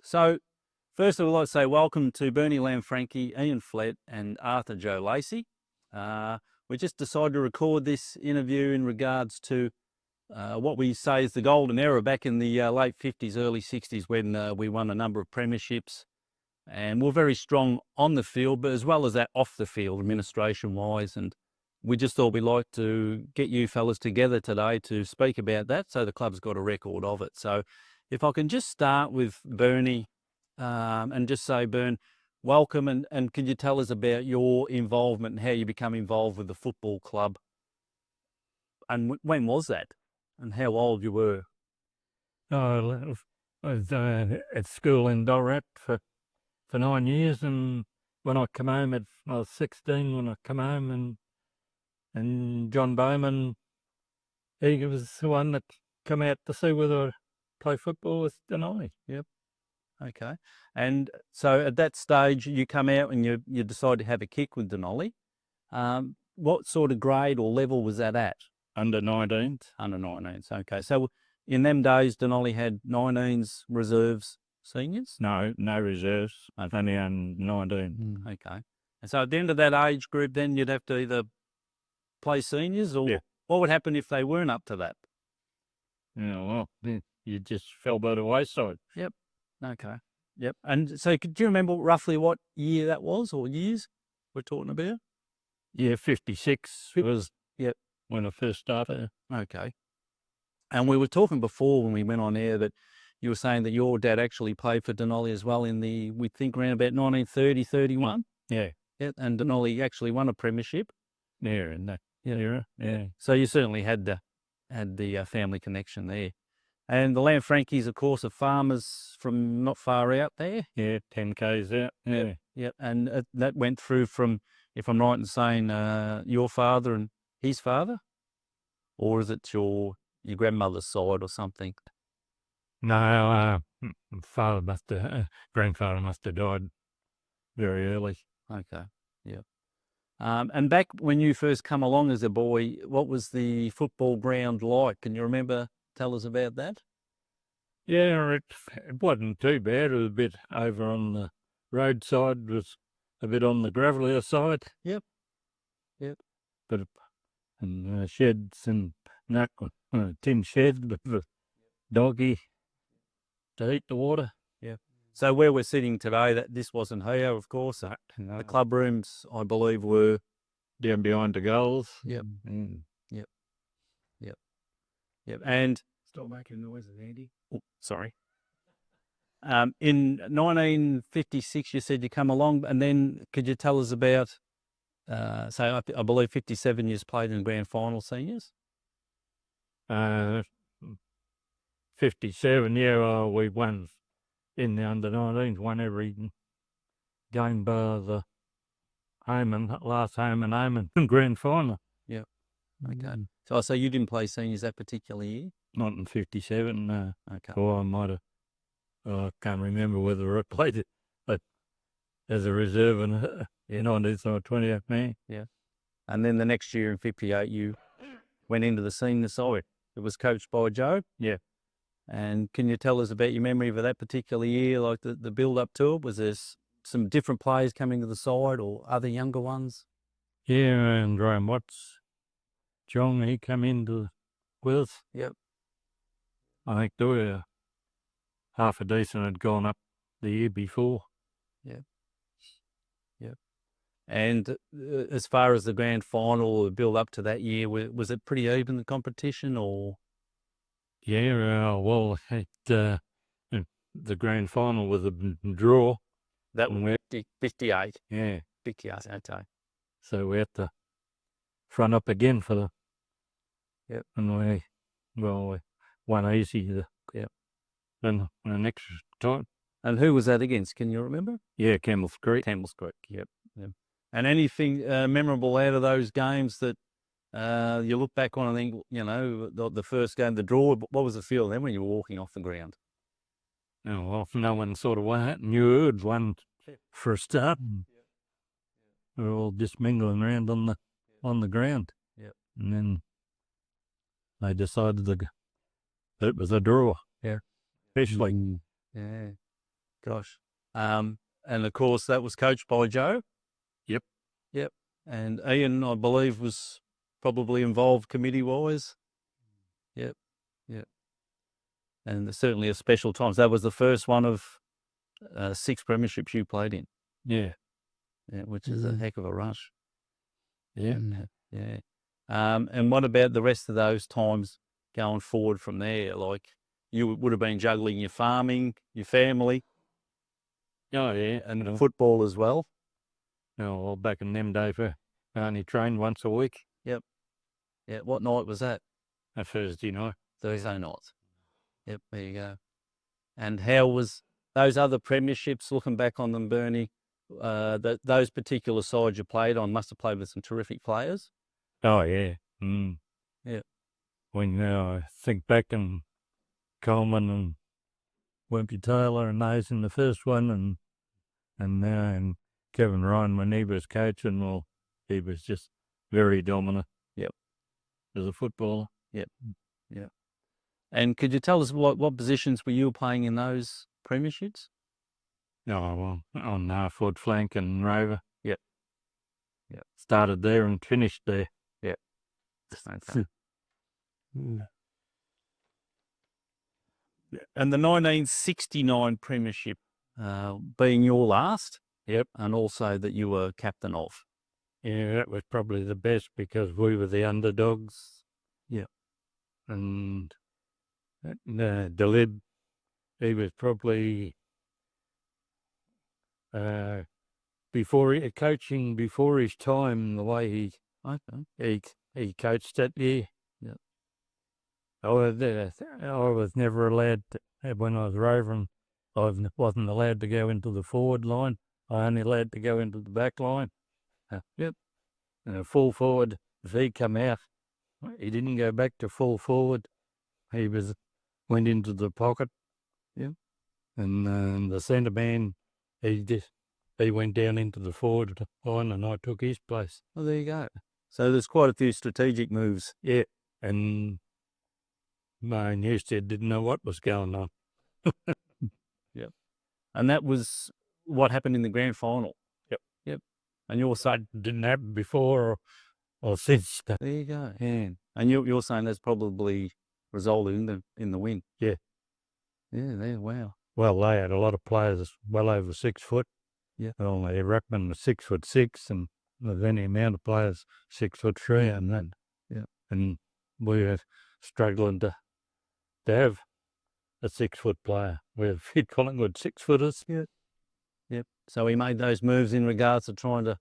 So, first of all, I'd say welcome to Bernie Lanfranchi, Ian Flett, and Arthur Joe Lacey. We just decided to record this interview in regards to what we say is the golden era back in the late 50s, early 60s when we won a number of premierships. And we're very strong on the field, but as well as that off the field, administration-wise. And we just thought we'd like to get you fellas together today to speak about that, so the club's got a record of it. So if I can just start with Bernie and just say, Bern, welcome, and could you tell us about your involvement and how you become involved with the football club? And when was that? And how old you were? I was at school in Dorat for 9 years, and when I came home, I was 16 when I came home, and John Bowman, he was the one that come out to see whether I play football with Dunolly. Yep. Okay. And so at that stage, you come out and you decide to have a kick with Dunolly. What sort of grade or level was that at? Under 19s. Under 19s. Okay. So in them days, Dunolly had 19s, reserves, seniors? No reserves. Only under 19. Okay. And so at the end of that age group, then you'd have to either play seniors, or what would happen if they weren't up to that? Well, you just fell by the wayside. Yep. Okay. Yep. And so do you remember roughly what year that was, or years we're talking about? Yeah, 56 was when I first started. Okay. And we were talking before when we went on air that you were saying that your dad actually played for Dunolly as well in we think around about 1930, 31. Yeah. Yeah. And Dunolly actually won a premiership. Yeah, in that era. Yeah. So you certainly had the family connection there. And the Lanfranchis, of course, are farmers from not far out there. Yeah, 10 k's out. Yeah. Yep. And that went through from, if I'm right in saying, your father and his father? Or is it your grandmother's side or something? No, grandfather must have died very early. Okay, yeah. And back when you first come along as a boy, what was the football ground like? Can you remember? Tell us about that. Yeah, it wasn't too bad. It was a bit over on the roadside, was a bit on the gravelier side. Yep. And sheds and tin shed with the doggy to heat the water. Yeah. So where we're sitting today, this wasn't here, of course. No. The club rooms, I believe, were down behind the goals. Yep. Yep. And stop making noises, Andy. Oh, sorry. In 1956, you said you come along, and then could you tell us about, I believe 57 years played in the grand final seniors? 57, we won in the under 19s, won every game by the last home and grand final. Yeah. Okay. So I say you didn't play seniors that particular year? Not in 57, Okay. Or I might have, I can't remember whether I played it, but as a reserve in 19th or 20th man. Yeah. And then the next year in 58, you went into the senior side. It was coached by Joe? Yeah. And can you tell us about your memory of that particular year, like the build-up to it? Was there some different players coming to the side or other younger ones? Yeah, and Graham Watts, John, he come into with us. Yep. I think they were half a decent had gone up the year before. Yep. And as far as the grand final or build up to that year, was it pretty even, the competition, or? Yeah, well, the grand final was a draw. That was 58. Yeah. 58, okay. So we had to front up again for the... Yep. And we won easy. Yep. And the next time. And who was that against? Can you remember? Yeah, Campbell's Creek. Campbell's Creek, yep. And anything memorable out of those games that you look back on and think, the first game, the draw, what was the feel then when you were walking off the ground? Oh, well, no one sort of knew it one for a start. We were all just mingling around on the ground. Yep. And then they decided it was a draw. Yeah. Especially. Yeah. Gosh. And of course, that was coached by Joe. Yep. Yep. And Ian, I believe, was probably involved committee-wise. Yep. Yep. And certainly a special times. That was the first one of 6 premierships you played in. Yeah. Yeah, which is a heck of a rush. Yeah. Yeah. And what about the rest of those times going forward from there? Like, you would have been juggling your farming, your family, Oh, yeah. and football as well. Well, back in them days, I only trained once a week. Yep. Yeah. What night was that? A Thursday night. Thursday night. Yep. There you go. And how was those other premierships, looking back on them, Bernie, those particular sides you played on must have played with some terrific players? Oh, yeah. Mm. Yeah. When I think back and Coleman and Wimpy Taylor and those in the first one, and Kevin Ryan when he was coaching, well, he was just very dominant. Yep. As a footballer. Yep. Yeah. And could you tell us what positions were you playing in those premierships? Oh, well, on forward flank and rover. Yep. Yep. Started there and finished there. Yep. Okay. And the 1969 premiership being your last. Yep. And also that you were captain of. Yeah, that was probably the best because we were the underdogs. Yeah. And Dalib, he was probably coaching before his time, the way he coached that year. Yeah. I was never allowed to, when I was roving, I wasn't allowed to go into the forward line. I only allowed to go into the back line. Yep. And a full forward, if he come out, he didn't go back to full forward. He went into the pocket. Yeah. And the centre man, he went down into the forward line, and I took his place. Well, there you go. So there's quite a few strategic moves. Yeah, and my Newstead didn't know what was going on. Yep. And that was what happened in the grand final. Yep. Yep. And you're saying Didn't happen before or since. there you go. Yeah. And you're saying that's probably resulted in the win. Yeah. Yeah. There. Wow. Well, they had a lot of players well over 6 foot. Yeah. Well, Ruckman was 6'6", and there's any amount of players 6'3", and that. Yeah. And we were struggling to have a 6 foot player. We've hit Collingwood 6 footers. Yeah. Yep. So he made those moves in regards to trying to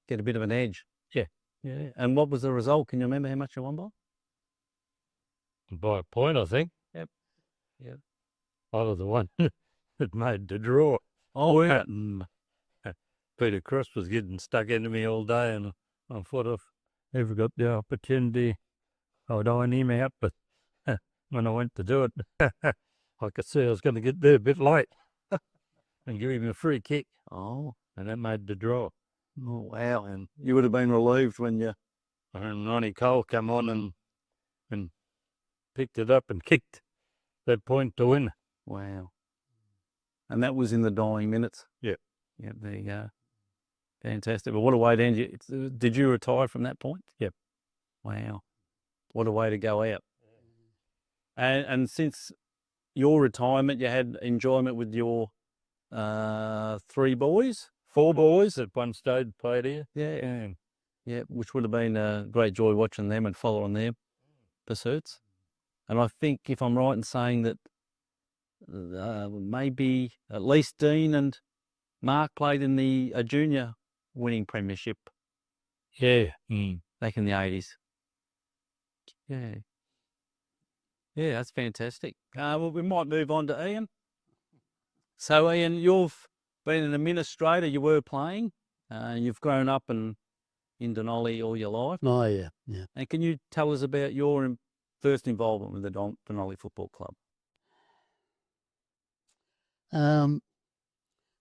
get a bit of an edge. Yeah. Yeah. And what was the result? Can you remember how much you won by? By a point, I think. Yep. Yep. I was the one that made the draw. Oh, yeah. And Peter Cross was getting stuck into me all day, and I thought if I ever got the opportunity, I would iron him out. But when I went to do it, I could see I was going to get there a bit late and give him a free kick. Oh. And that made the draw. Oh, wow. And you would have been relieved when you... And Ronnie Cole come on and picked it up and kicked that point to win. Wow. And that was in the dying minutes? Yeah. Yeah, there you go. Fantastic. But what a way to end you. Did you retire from that point? Yep. Wow. What a way to go out. And since your retirement, you had enjoyment with your 4 boys at one stage played here. Yeah. Yeah, which would have been a great joy watching them and following their pursuits. And I think, if I'm right in saying that, maybe at least Dean and Mark played in the junior winning premiership. Yeah. Back in the 80s. Yeah. Yeah, that's fantastic. Well, we might move on to Ian. So, Ian, you've been an administrator. You were playing. You've grown up in Dunolly all your life. Oh, yeah, yeah. And can you tell us about your first involvement with the Dunolly Football Club?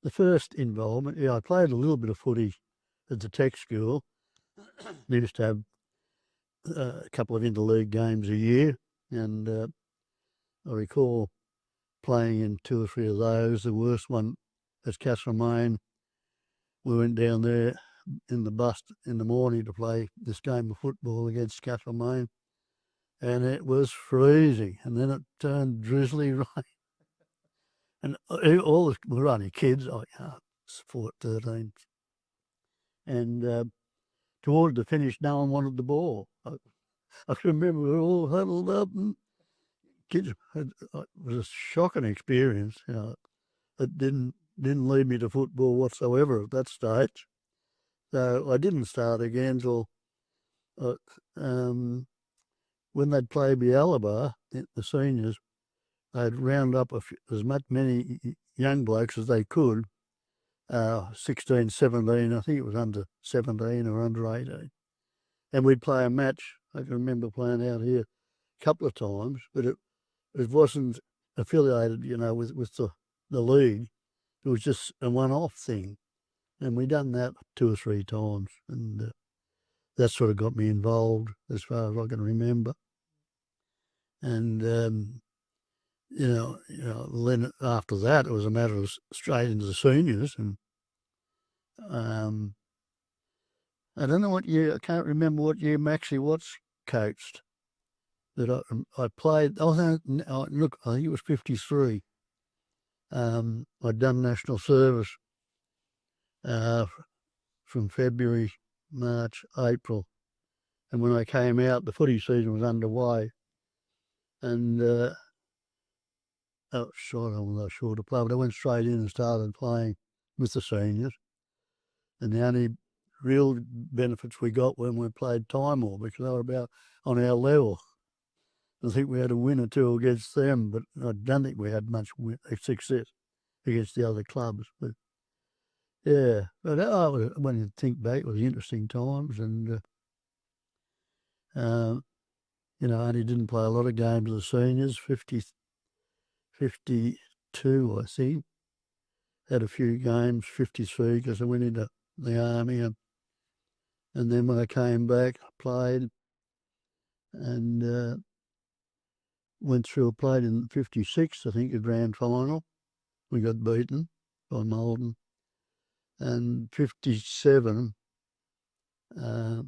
The first involvement, yeah, I played a little bit of footy at the tech school. We used to have a couple of interleague games a year, and I recall playing in 2 or 3 of those. The worst one is Castlemaine. We went down there in the bus in the morning to play this game of football against Castlemaine, and it was freezing. And then it turned drizzly rain. And we were only kids, 13. And toward the finish, no one wanted the ball. I can remember we were all huddled up, and kids. It was a shocking experience. It didn't lead me to football whatsoever at that stage. So I didn't start again till when they'd play Bialaba, the seniors. They'd round up as many young blokes as they could. 16, 17, I think it was under 17 or under 18. And we'd play a match. I can remember playing out here a couple of times, but it wasn't affiliated, with the league. It was just a one-off thing. And we'd done that 2 or 3 times. And that sort of got me involved as far as I can remember. And, then after that, it was a matter of straight into the seniors. And I don't know what year, I can't remember what year Maxie Watts coached that I played. Look, I think it was 53. I'd done national service from February, March, April. And when I came out, the footy season was underway. And I was not sure to play, but I went straight in and started playing with the seniors. And the only real benefits we got when we played Timor, because they were about on our level. I think we had a win or two against them, but I don't think we had much success against the other clubs. But yeah, but when you think back, it was interesting times, and I only didn't play a lot of games with the seniors. 52, I think. Had a few games, 53, because I went into the army, and then when I came back, I played, and played in 56, I think, a grand final. We got beaten by Malden. And 57, I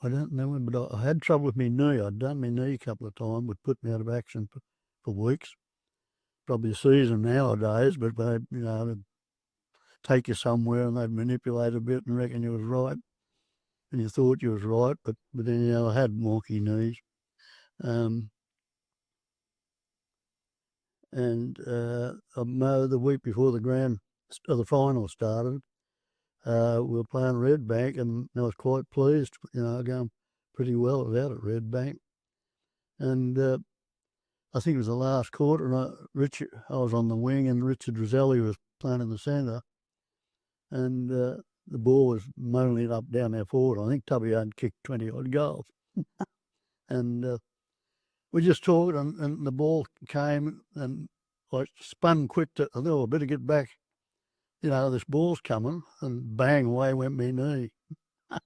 don't know when, but I had trouble with my knee. I'd done my knee a couple of times, would put me out of action for weeks. Probably a season nowadays, but they'd take you somewhere and they'd manipulate a bit and reckon you was right. And you thought you was right, but then, I had wonky knees. And the week before the final started, we were playing Redbank, and I was quite pleased, going pretty well out at Redbank. And I think it was the last quarter, and I was on the wing, and Richard Roselli was playing in the centre, and the ball was moaning up down our forward. I think Tubby had kicked 20-odd goals. And we just talked, and the ball came, and I spun quick I thought, I better get back. This ball's coming, and bang, away went my knee. And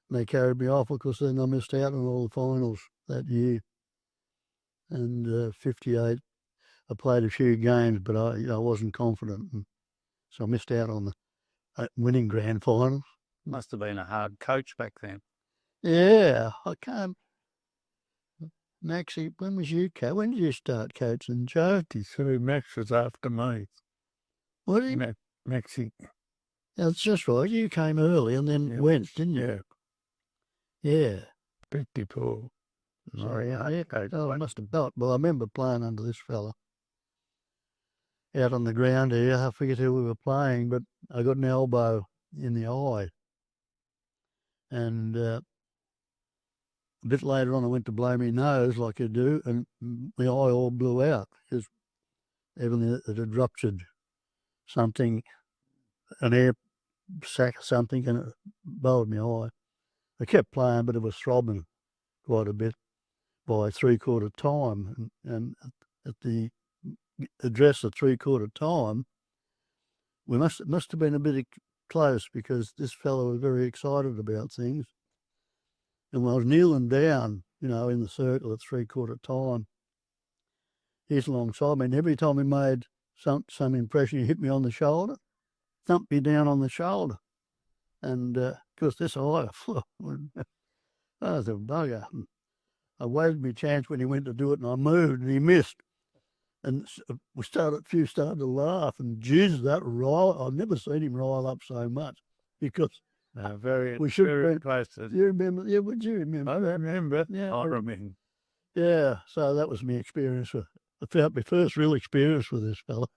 they carried me off, because then I missed out on all the finals that year. And 58, I played a few games, but I wasn't confident. And so I missed out on the winning grand final. Must have been a hard coach back then. Yeah, I can't. Maxie, when was you when did you start coaching, Joe? So Max was after me. What did you? Maxie. That's just right. You came early and then went, didn't you? Yeah. 54. Sorry, I must have felt. Well, I remember playing under this fella out on the ground here. I forget who we were playing, but I got an elbow in the eye. And a bit later on, I went to blow my nose like you do, and the eye all blew out because evidently it had ruptured something, an air sac or something, and it bowled my eye. I kept playing, but it was throbbing quite a bit by 3/4 time. And at the address at 3/4 time, we must have been a bit close, because this fellow was very excited about things. And when I was kneeling down, you know, in the circle at 3/4 time. He's alongside me, and every time he made some impression, he hit me on the shoulder, thumped me down on the shoulder. And because this eye, I was a bugger. I waited my chance when he went to do it, and I moved, and he missed. And a few started to laugh, and geez, that rile, I've never seen him rile up so much, because Very very close to. you remember? Yeah, would you remember? I remember. Yeah, I remember. yeah. So that was my experience with. I felt my first real experience with this fella.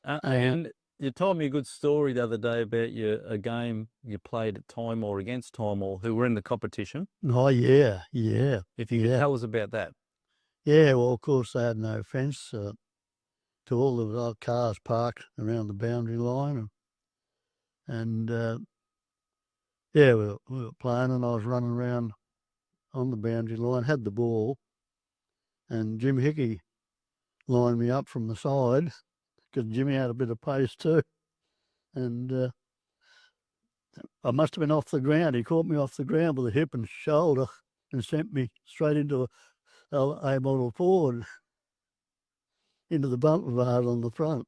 And you told me a good story the other day about a game you played at Timor against Timor, who were in the competition. Oh yeah, yeah. If you could tell us about that. Yeah, well, of course, they had no fence to all the cars parked around the boundary line. And yeah, we were playing, and I was running around on the boundary line, had the ball, and Jim Hickey lined me up from the side, because Jimmy had a bit of pace too. And I must have been off the ground. He caught me off the ground with a hip and shoulder and sent me straight into a model forward, into the bumper bars on the front.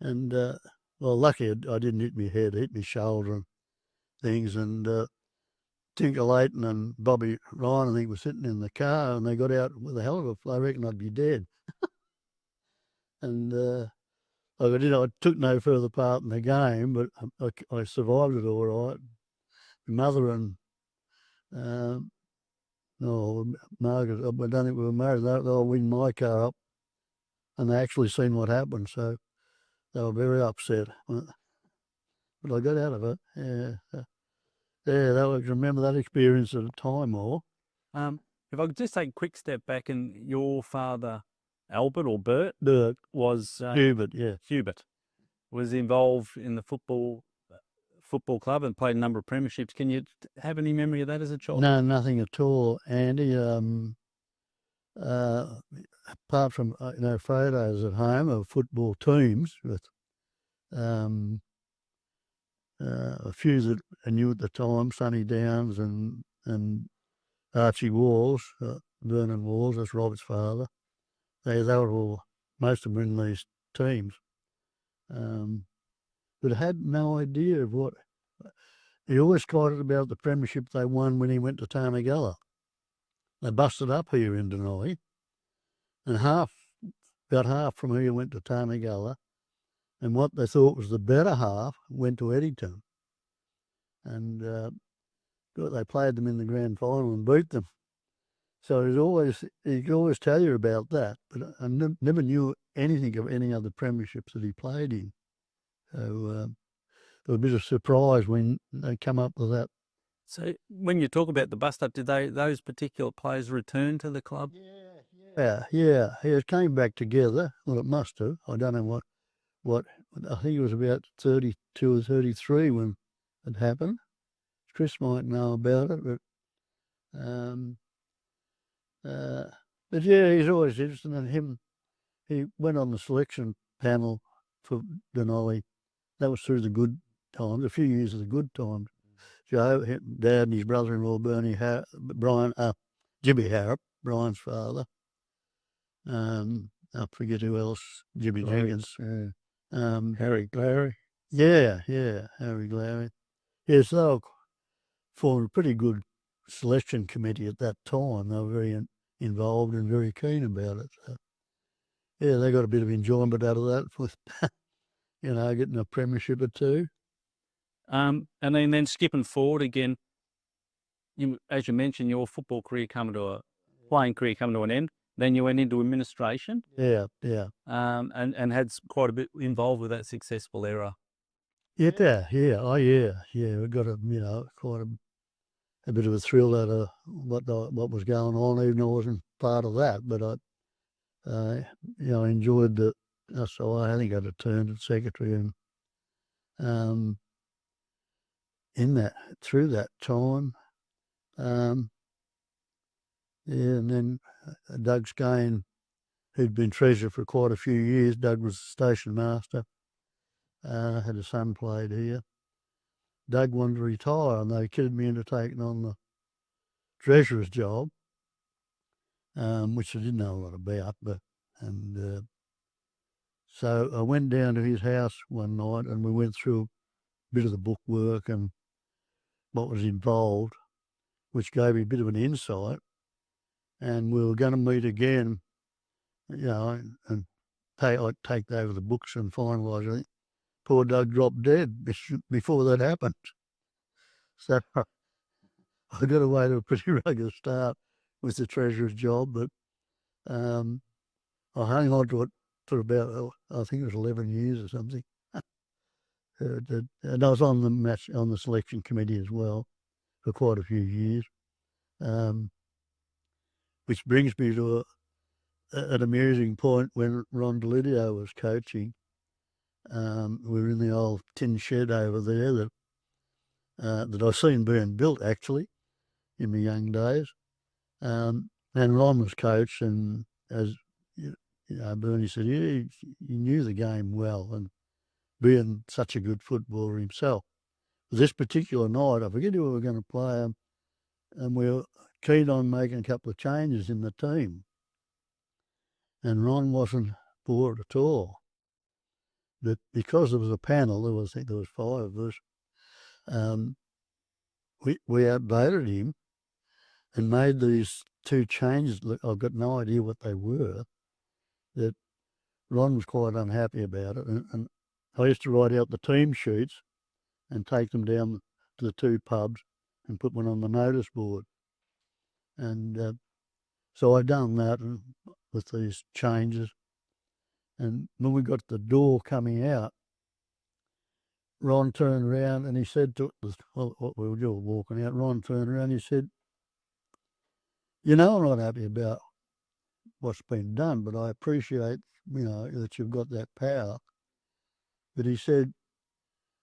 And, well, lucky I didn't hit my head, I hit my shoulder and things. And Tinker Layton and Bobby Ryan, I think, were sitting in the car, and they got out with a hell of a flow. I reckon I'd be dead. And I took no further part in the game, but I survived it all right. My mother and Margaret, I don't think we were married. They'll win my car up, and they actually seen what happened, so they were very upset. But I got out of it. Yeah, remember that experience at a time, or If I could just take a quick step back, and your father, Albert or Bert, was Hubert, yeah. Hubert, was involved in the football club and played a number of premierships. Can you have any memory of that as a child? No, nothing at all, Andy. Apart from photos at home of football teams with a few that I knew at the time, Sonny Downs and Archie Walls, Vernon Walls, that's Robert's father. They were all, most of them were in these teams. But I had no idea of what. He always quoted about the premiership they won when he went to Tarnagalla. They busted up here in Dunolly, and about half from here went to Tarnagalla, and what they thought was the better half went to Eddington. And they played them in the grand final and beat them. So he could always tell you about that, but I never knew anything of any other premierships that he played in. So there was a bit of surprise when they come up with that. So when you talk about the bust up, did those particular players return to the club? Yeah. It came back together. Well, it must have. I don't know what. I think it was about 32 or 33 when it happened. Chris might know about it, but yeah, he's always interested in him. He went on the selection panel for Dunolly. That was through the good times, a few years of the good times. Joe, Dad, and his brother-in-law, Jimmy Harrop, Brian's father. I forget who else. Jimmy Jenkins. Harry Glary. Yeah, Harry Glary. Yes, they were formed a pretty good selection committee at that time. They were very involved and very keen about it. So, yeah, they got a bit of enjoyment out of that with, getting a premiership or two. And then skipping forward again, as you mentioned, your football career playing career coming to an end. Then you went into administration. Yeah. And had quite a bit involved with that successful era. Yeah. We got quite a bit of a thrill out of what was going on, even though I wasn't part of that. But I enjoyed the. So I think I returned as secretary, and through that time, and then Doug Skane, who'd been treasurer for quite a few years. Doug was station master. Had a son played here. Doug wanted to retire, and they kidded me into taking on treasurer's job, which I didn't know a lot about. So I went down to his house one night and we went through a bit of the bookwork and what was involved, which gave me a bit of an insight. And we were going to meet again, and take over the books and finalise. I think poor Doug dropped dead before that happened. So I got away to a pretty rugged start with the treasurer's job, but I hung on to it for about, I think it was 11 years or something. And I was on the selection committee as well for quite a few years, which brings me to an amusing point when Ron Delidio was coaching. We were in the old tin shed over there that I've seen being built actually in my young days. And Ron was coach, and as Bernie said, he knew the game well, and being such a good footballer himself. This particular night, I forget who we were going to play, and we were keen on making a couple of changes in the team. And Ron wasn't for it at all. But because there was a panel, I think there was 5 of us, we outvoted him and made these 2 changes. Look, I've got no idea what they were, that Ron was quite unhappy about it. And I used to write out the team sheets and take them down to the 2 pubs and put one on the notice board. And so I done that with these changes. And when we got to the door coming out, Ron turned around and he said to us, well, what we were walking out, Ron turned around and he said, I'm not happy about what's been done, but I appreciate, that you've got that power. But he said,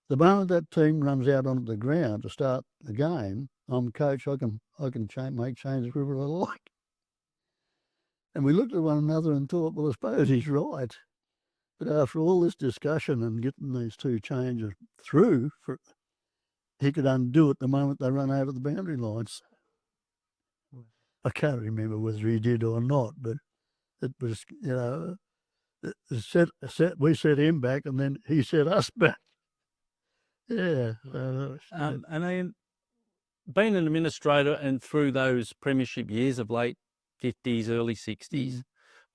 the moment that team runs out onto the ground to start the game, I'm coach, I can make changes wherever I like. And we looked at one another and thought, well, I suppose he's right. But after all this discussion and getting these 2 changes through, he could undo it the moment they run over the boundary lines. I can't remember whether he did or not, but it was, we set him back and then he set us back. Yeah. And then being an administrator and through those premiership years of late 50s, early 60s,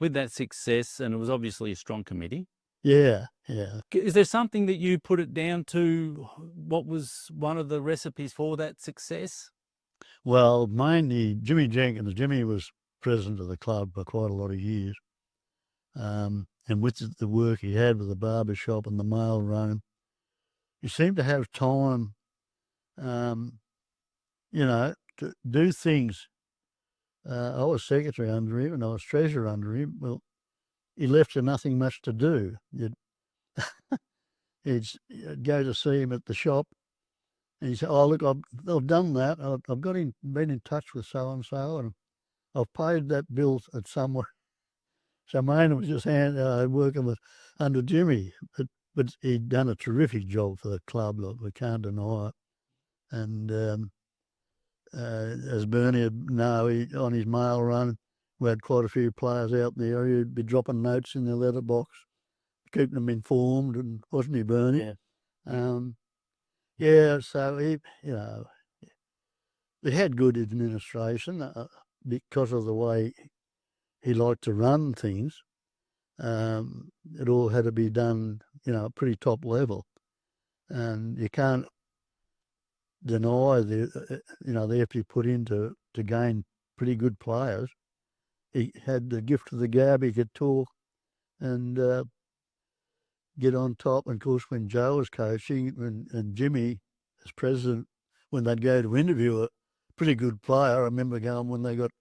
with that success, and it was obviously a strong committee. Yeah. Is there something that you put it down to? What was one of the recipes for that success? Well, mainly Jimmy Jenkins. Jimmy was president of the club for quite a lot of years. And with the work he had with the barber shop and the mail room, he seemed to have time, to do things. I was secretary under him and I was treasurer under him. Well, he left you nothing much to do. You'd go to see him at the shop and he'd say, oh, look, I've done that. I've been in touch with so-and-so and I've paid that bill at somewhere. So Maynard was just working under Jimmy, but he'd done a terrific job for the club. Look, we can't deny it. And as Bernie would know, on his mail run, we had quite a few players out in the area who'd be dropping notes in their letterbox, keeping them informed, and wasn't he, Bernie? Yeah. So he had good administration because of the way he liked to run things. It all had to be done, pretty top level, and you can't deny the effort he put into to gain pretty good players. He had the gift of the gab. He could talk and get on top. And of course, when Joe was coaching and Jimmy as president, when they'd go to interview a pretty good player, I remember going when they got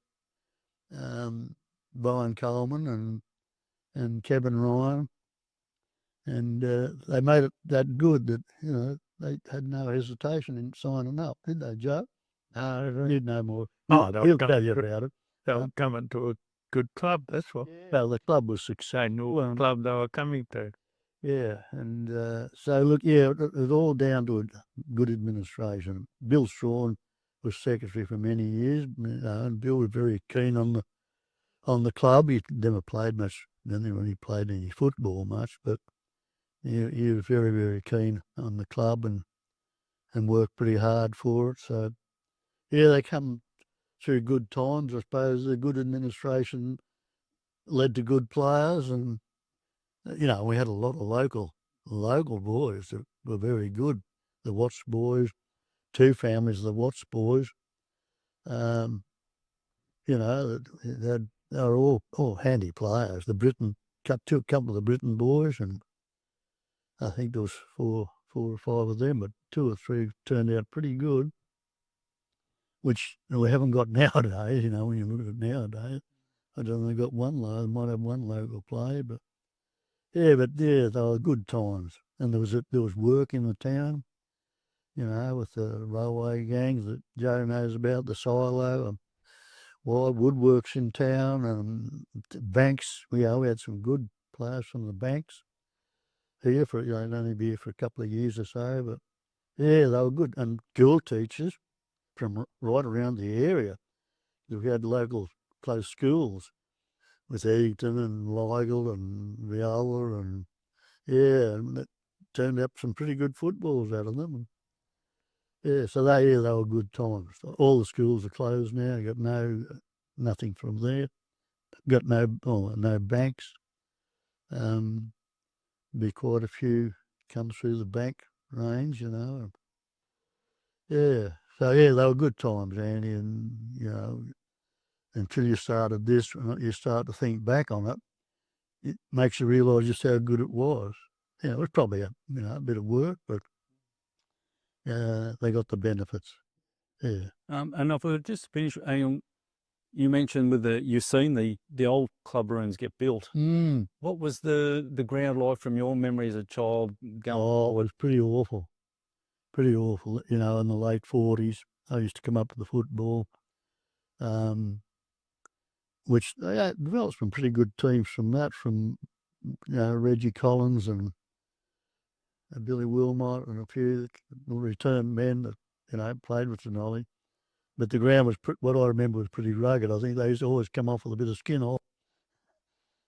Brian Coleman and Kevin Ryan, and they made it that good that they had no hesitation in signing up, did they, Joe? You'd know more. He'll tell you about it. They were coming to a good club, that's what. Yeah. Well, the club was successful. They knew what club they were coming to. Yeah, and so look, it was all down to a good administration. Bill Strawn was secretary for many years, and Bill was very keen on the club. He never played much, didn't really played any football much, but he was very, very keen on the club and worked pretty hard for it. So, yeah, they come through good times, I suppose. The good administration led to good players, and, we had a lot of local boys that were very good. The Watts boys, 2 families of the Watts boys. They were all handy players. The Britain cut to a couple of the Britain boys, and I think there was four or five of them, but 2 or 3 turned out pretty good, which we haven't got nowadays. When you look at it nowadays, I don't know, they got one. They might have one local player, but they were good times, and there was work in the town. With the railway gangs that Joe knows about, the silo and Wild Woodworks in town, and banks. We had some good players from the banks here they'd only be here for a couple of years or so, but yeah, they were good. And girl teachers from right around the area. We had local close schools with Egerton and Ligel and Viola, and and it turned up some pretty good footballs out of them. Yeah, so they were good times. All the schools are closed now. Got nothing from there. Got no banks. Be quite a few come through the bank range, Yeah, so they were good times, Andy, and until you started this, you start to think back on it, it makes you realise just how good it was. It was probably a bit of work, but they got the benefits. Yeah. And if I could just finish, you mentioned you've seen the old club rooms get built. What was the ground like from your memory as a child? It was pretty awful. Pretty awful. In the late 40s, I used to come up with the football, which they developed some pretty good teams from that, from Reggie Collins and Billy Wilmot and a few returned men that played with Dunolly. But the ground was, what I remember, was pretty rugged. I think they used to always come off with a bit of skin off.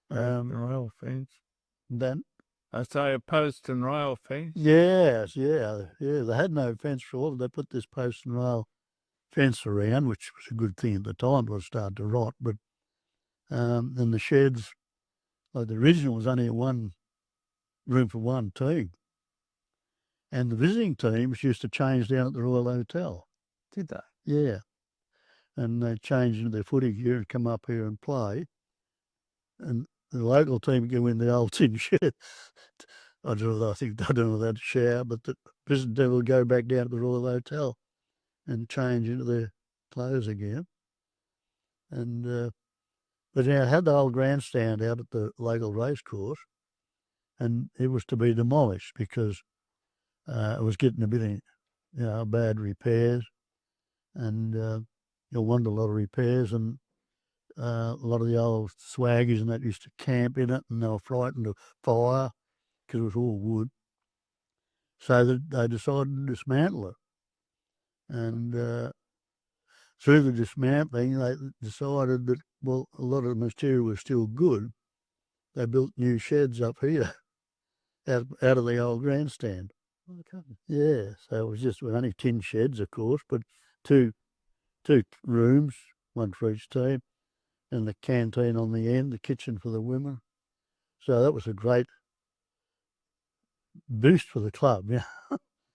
Rail fence. Then I say a post and rail fence. Yes, yeah. They had no fence for all. They put this post and rail fence around, which was a good thing at the time. It was starting to rot, but and the sheds, like the original, was only one room for one team, and the visiting teams used to change down at the Royal Hotel. Did they? Yeah, and they changed into their footy gear and come up here and play, and the local team go in the old tin shed. I don't know if they had to shower, but the visiting team will go back down to the Royal Hotel and change into their clothes again. And but I had the old grandstand out at the local racecourse, and it was to be demolished because it was getting a bit of bad repairs, and you wanted a lot of repairs, and a lot of the old swaggies and that used to camp in it, and they were frightened of fire because it was all wood. So they decided to dismantle it, and through the dismantling, they decided that, well, a lot of the material was still good. They built new sheds up here out of the old grandstand. Okay. Yeah, so it was just only tin sheds, of course, but two rooms, one for each team, and the canteen on the end, the kitchen for the women. So that was a great boost for the club,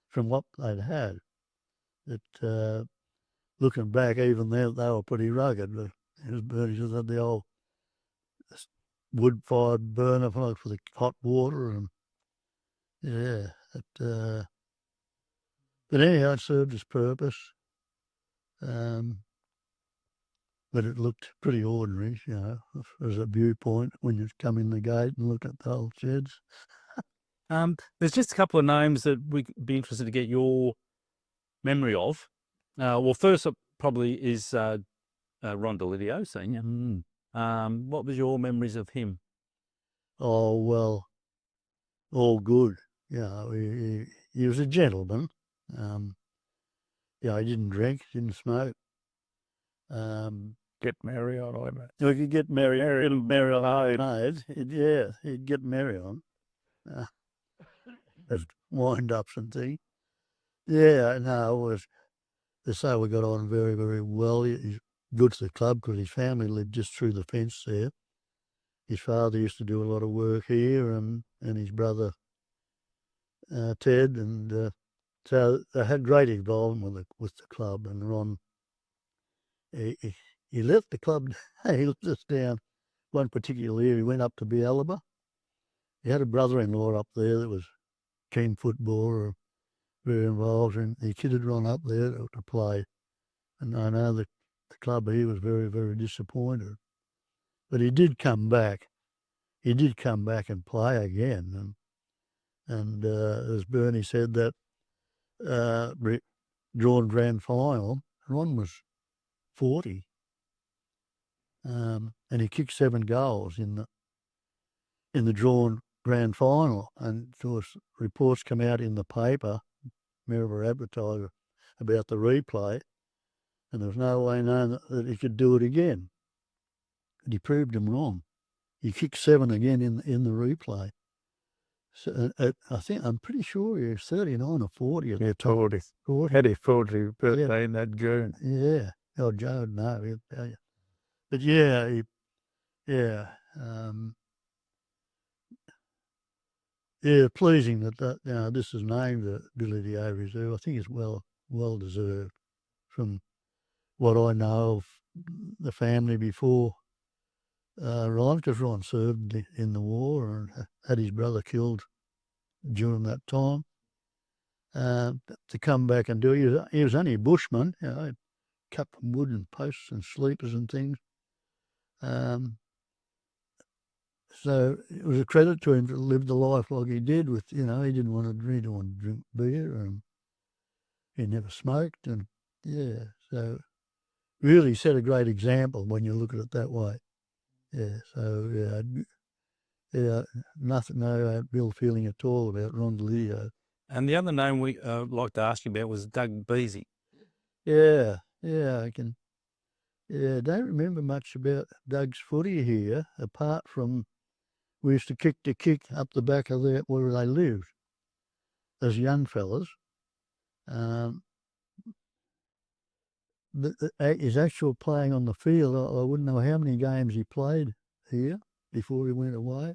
from what they'd had. Looking back, even they were pretty rugged. But Bernie just had the old wood-fired burner for the hot water, and but anyhow, it served its purpose. But it looked pretty ordinary, as a viewpoint when you come in the gate and look at the old sheds. There's just a couple of names that we'd be interested to get your memory of. Well, first up probably is Ron DeLidio, Senior. What was your memories of him? Oh, well, all good. He was a gentleman. he didn't drink, didn't smoke. Get married on, I bet. We could get married on. He'd get married on. That's wind-ups and things. Yeah, no, it was, they say we got on very, very well. He's good to the club because his family lived just through the fence there. His father used to do a lot of work here, and his brother Ted, and so they had great involvement with the club. And Ron, he left the club. He left us down one particular year. He went up to Bialaba. He had a brother-in-law up there that was keen footballer, very involved, and he kidded Ron up there to play. And I know that the club, he was very, very disappointed. But he did come back. He did come back and play again. And as Bernie said, that drawn grand final, Ron was 40. And he kicked 7 goals in the drawn grand final. And of course, reports come out in the paper, Maryborough Advertiser, about the replay. And there was no way known that he could do it again. And he proved him wrong. He kicked 7 again in the replay. So I'm pretty sure he was 39 or 40. Yeah, 40. Had his 40th birthday in that June. Yeah. Oh, Joe would know, he'll tell you. But yeah, pleasing that this is named the Billy Dio Reserve. I think it's well deserved from what I know of the family before Ron, because Ron served in the war and had his brother killed during that time. To come back and do it, he was only a bushman, cut from wood and posts and sleepers and things. So it was a credit to him to live the life like he did with, he didn't want to drink beer, and he never smoked, and so really set a great example when you look at it that way. Yeah, so no ill feeling at all about Ron Lidio. And the other name we like to ask you about was Doug Beasy. Yeah, I can. Yeah, don't remember much about Doug's footy here, apart from we used to kick up the back of where they lived as young fellas. His actual playing on the field, I wouldn't know how many games he played here before he went away.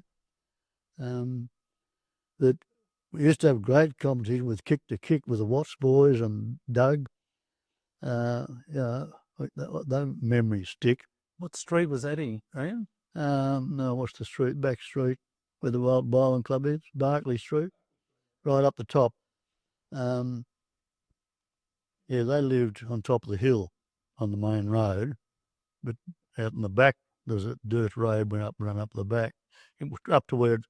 That we used to have great competition with kick to kick with the Watts boys and Doug. Those memories stick. What street was that in, Ian? No, what's the street? Back street where the Wild Bowling Club is, Barclay Street, right up the top. They lived on top of the hill on the main road, but out in the back there's a dirt road run up the back. It was up towards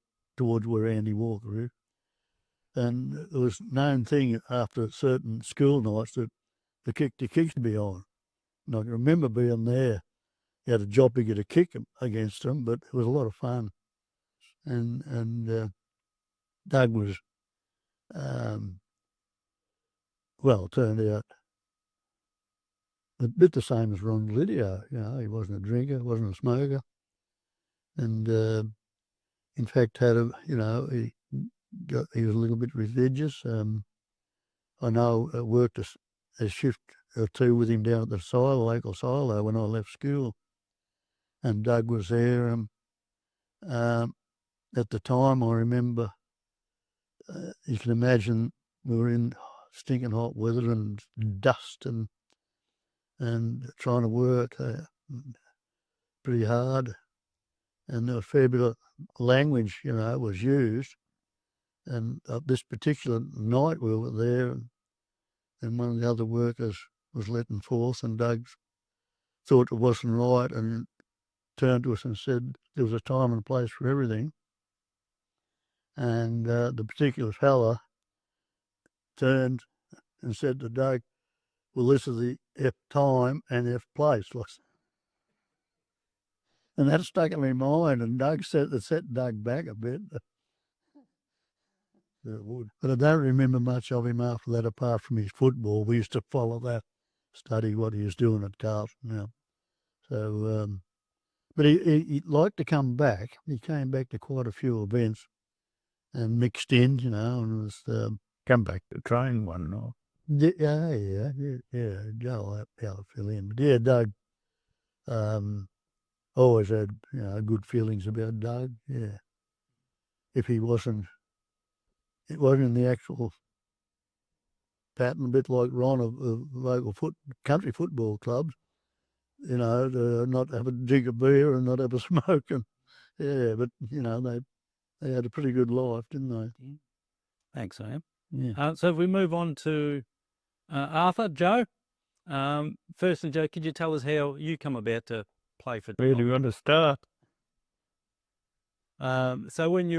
where Andy Walker is. And there was a known thing after certain school nights that the kick to kicks to be on. And I can remember being there. You had a job to get a kick against them, but it was a lot of fun. And Doug was, turned out a bit the same as Ron Lidio. He wasn't a drinker, wasn't a smoker. And in fact he was a little bit religious. I know I worked a shift or two with him down at the local silo when I left school. And Doug was there. At the time, I remember, you can imagine we were in stinking hot weather and dust and trying to work pretty hard. And there was a fair bit of language, was used. And this particular night we were there, and one of the other workers was letting forth, and Doug thought it wasn't right and turned to us and said there was a time and place for everything. And the particular fella turned and said to Doug, well, this is the F time and F place. And that stuck in my mind, and Doug set Doug back a bit. Yeah, it would. But I don't remember much of him after that, apart from his football. We used to follow that, study what he was doing at Carlton. Yeah. So, but he liked to come back. He came back to quite a few events and mixed in, you know, and was Come back to train one night. yeah. Joe will fill in. But yeah, Doug. Always had good feelings about Doug. Yeah. If it wasn't in the actual pattern, a bit like Ron of local country football clubs, you know, to not have a jig of beer and not have a smoke. And yeah, but you know, they had a pretty good life, didn't they? Thanks, Sam. Yeah. So if we move on to Arthur, Joe. Firstly, Joe, could you tell us how you come about to play for? Where do you want to start? So when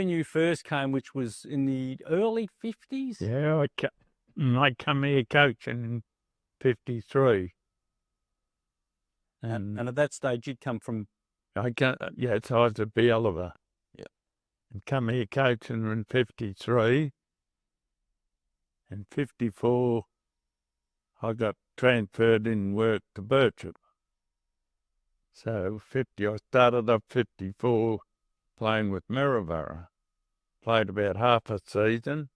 you first came, which was in the early 50s? Yeah, I come here coaching in 53. And at that stage, you'd come from... It's I was at B. Oliver. Yeah. And come here coaching in 53. In 54, I got transferred in work to Birchip. So I started up 54 playing with Maryborough. Played about half a season.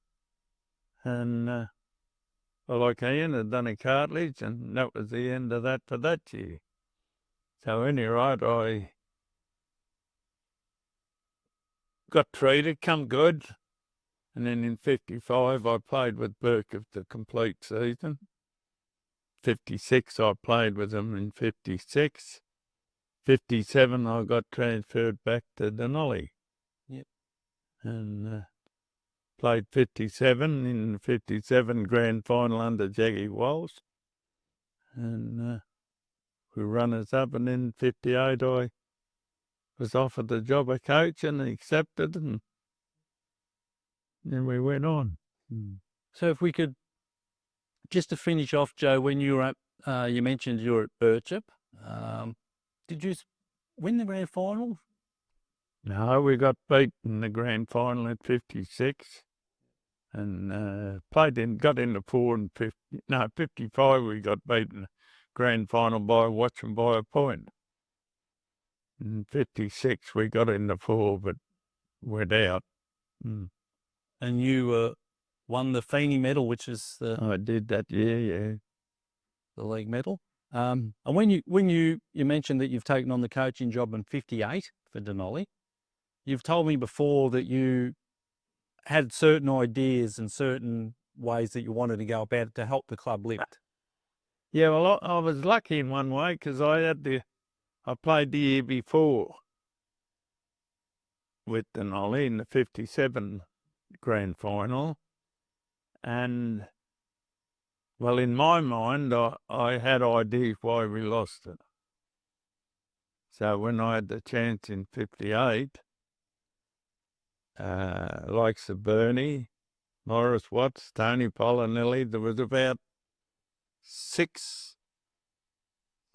And I came in and done a cartilage, and that was the end of that for that year. So anyway, I got treated, come good. And then in 55, I played with Birchip the complete season. 56, I played with them in 56. 57, I got transferred back to Dunolly. Yep. And played 57 in 57 grand final under Jackie Walsh. And we runners up, and in 58, I was offered the job of coach and accepted, and then we went on. So if we could, just to finish off, Joe, when you were at, you mentioned you were at Birchip. Did you win the grand final? No, we got beat in the grand final at 56, and got into 55. We got beat in the grand final by watching by a point. In 56, we got into 4, but went out. And you won the Feeney medal, which is I did that year, yeah. the league medal. And when you mentioned that you've taken on the coaching job in 58 for Dunolly, you've told me before that you had certain ideas and certain ways that you wanted to go about it to help the club lift. Yeah, well, I was lucky in one way because I played the year before with Dunolly in the 57 grand final. And, well, in my mind, I had ideas why we lost it. So when I had the chance in 58, likes of Bernie, Morris Watts, Tony Polinelli, there was about 6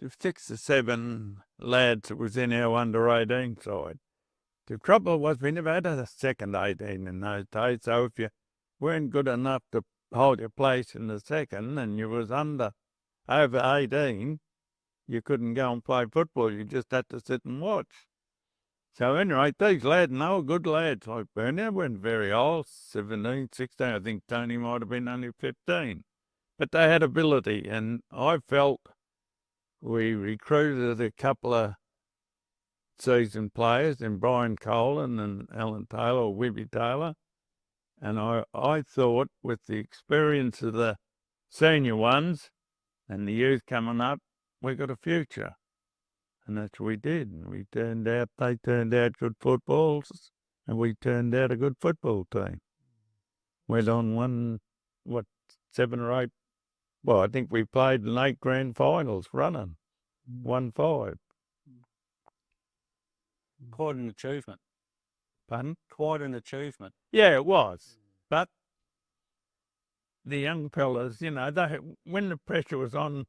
or 7 lads that was in our under-18 side. The trouble was we never had a second 18 in those days, so if you weren't good enough to hold your place in the second and you was over 18, you couldn't go and play football. You just had to sit and watch. So anyway, these lads, and they were good lads. Like Bernie, they weren't very old, 17, 16. I think Tony might have been only 15. But they had ability, and I felt we recruited a couple of seasoned players in Brian Colan and Alan Taylor, or Wibby Taylor. And I thought with the experience of the senior ones and the youth coming up, we got a future. And that's what we did. And they turned out good footballs, and we turned out a good football team. Went on 7 or 8. Well, I think we played in 8 grand finals running. 1-5. Quite an achievement. Pardon? Quite an achievement. Yeah, it was. But the young fellas, when the pressure was on,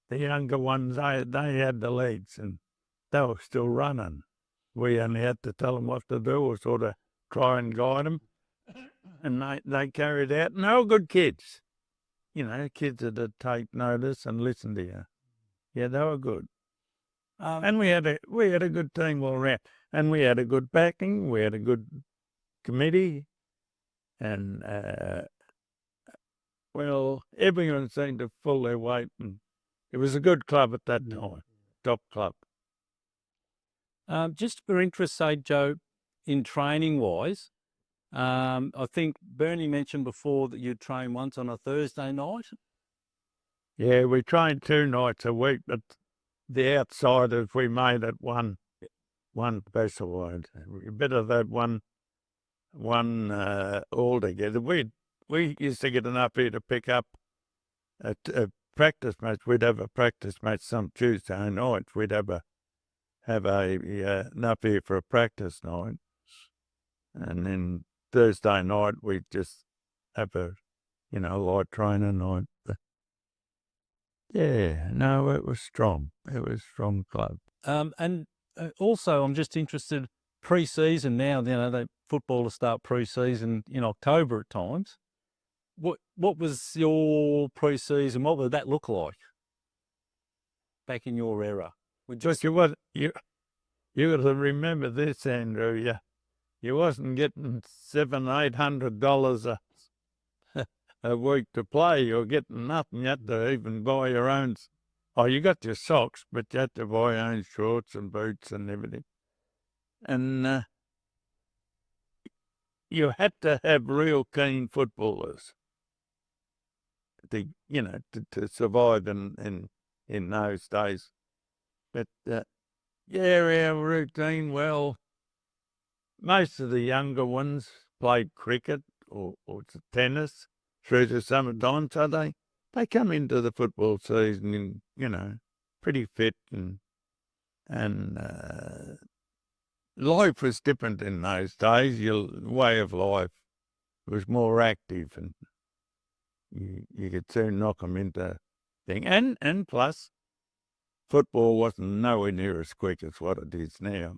the younger ones, they had the legs and they were still running. We only had to tell them what to do or sort of try and guide them. and they carried out, and they were good kids. You know, kids that take notice and listen to you. Yeah, they were good. And we had a good team all around, and we had a good backing. We had a good committee, and well, everyone seemed to pull their weight, and it was a good club at that time, top club. Just for interest's sake, Joe, in training-wise, I think Bernie mentioned before that you train once on a Thursday night. Yeah, we trained 2 nights a week, but the outsiders we made it one special one. We better that one all together. We used to get enough here to pick up a practice match. We'd have a practice match some Tuesday night. We'd have enough here for a practice night, and then Thursday night we'd just have a light training night. But yeah, no, it was strong. It was a strong club. And also, I'm just interested, pre-season now, the footballers start pre-season in October at times. What was your pre-season? What would that look like back in your era? You got to remember this, Andrew. You wasn't getting $700-800 a week to play. You're getting nothing. You had to even buy your own. Oh, you got your socks, but you had to buy your own shorts and boots and everything. And you had to have real keen footballers to survive in those days. But our routine, well, most of the younger ones played cricket or tennis through the summertime, so they come into the football season, pretty fit, and life was different in those days. Your way of life was more active, and you could soon knock them into thing. And plus, football wasn't nowhere near as quick as what it is now.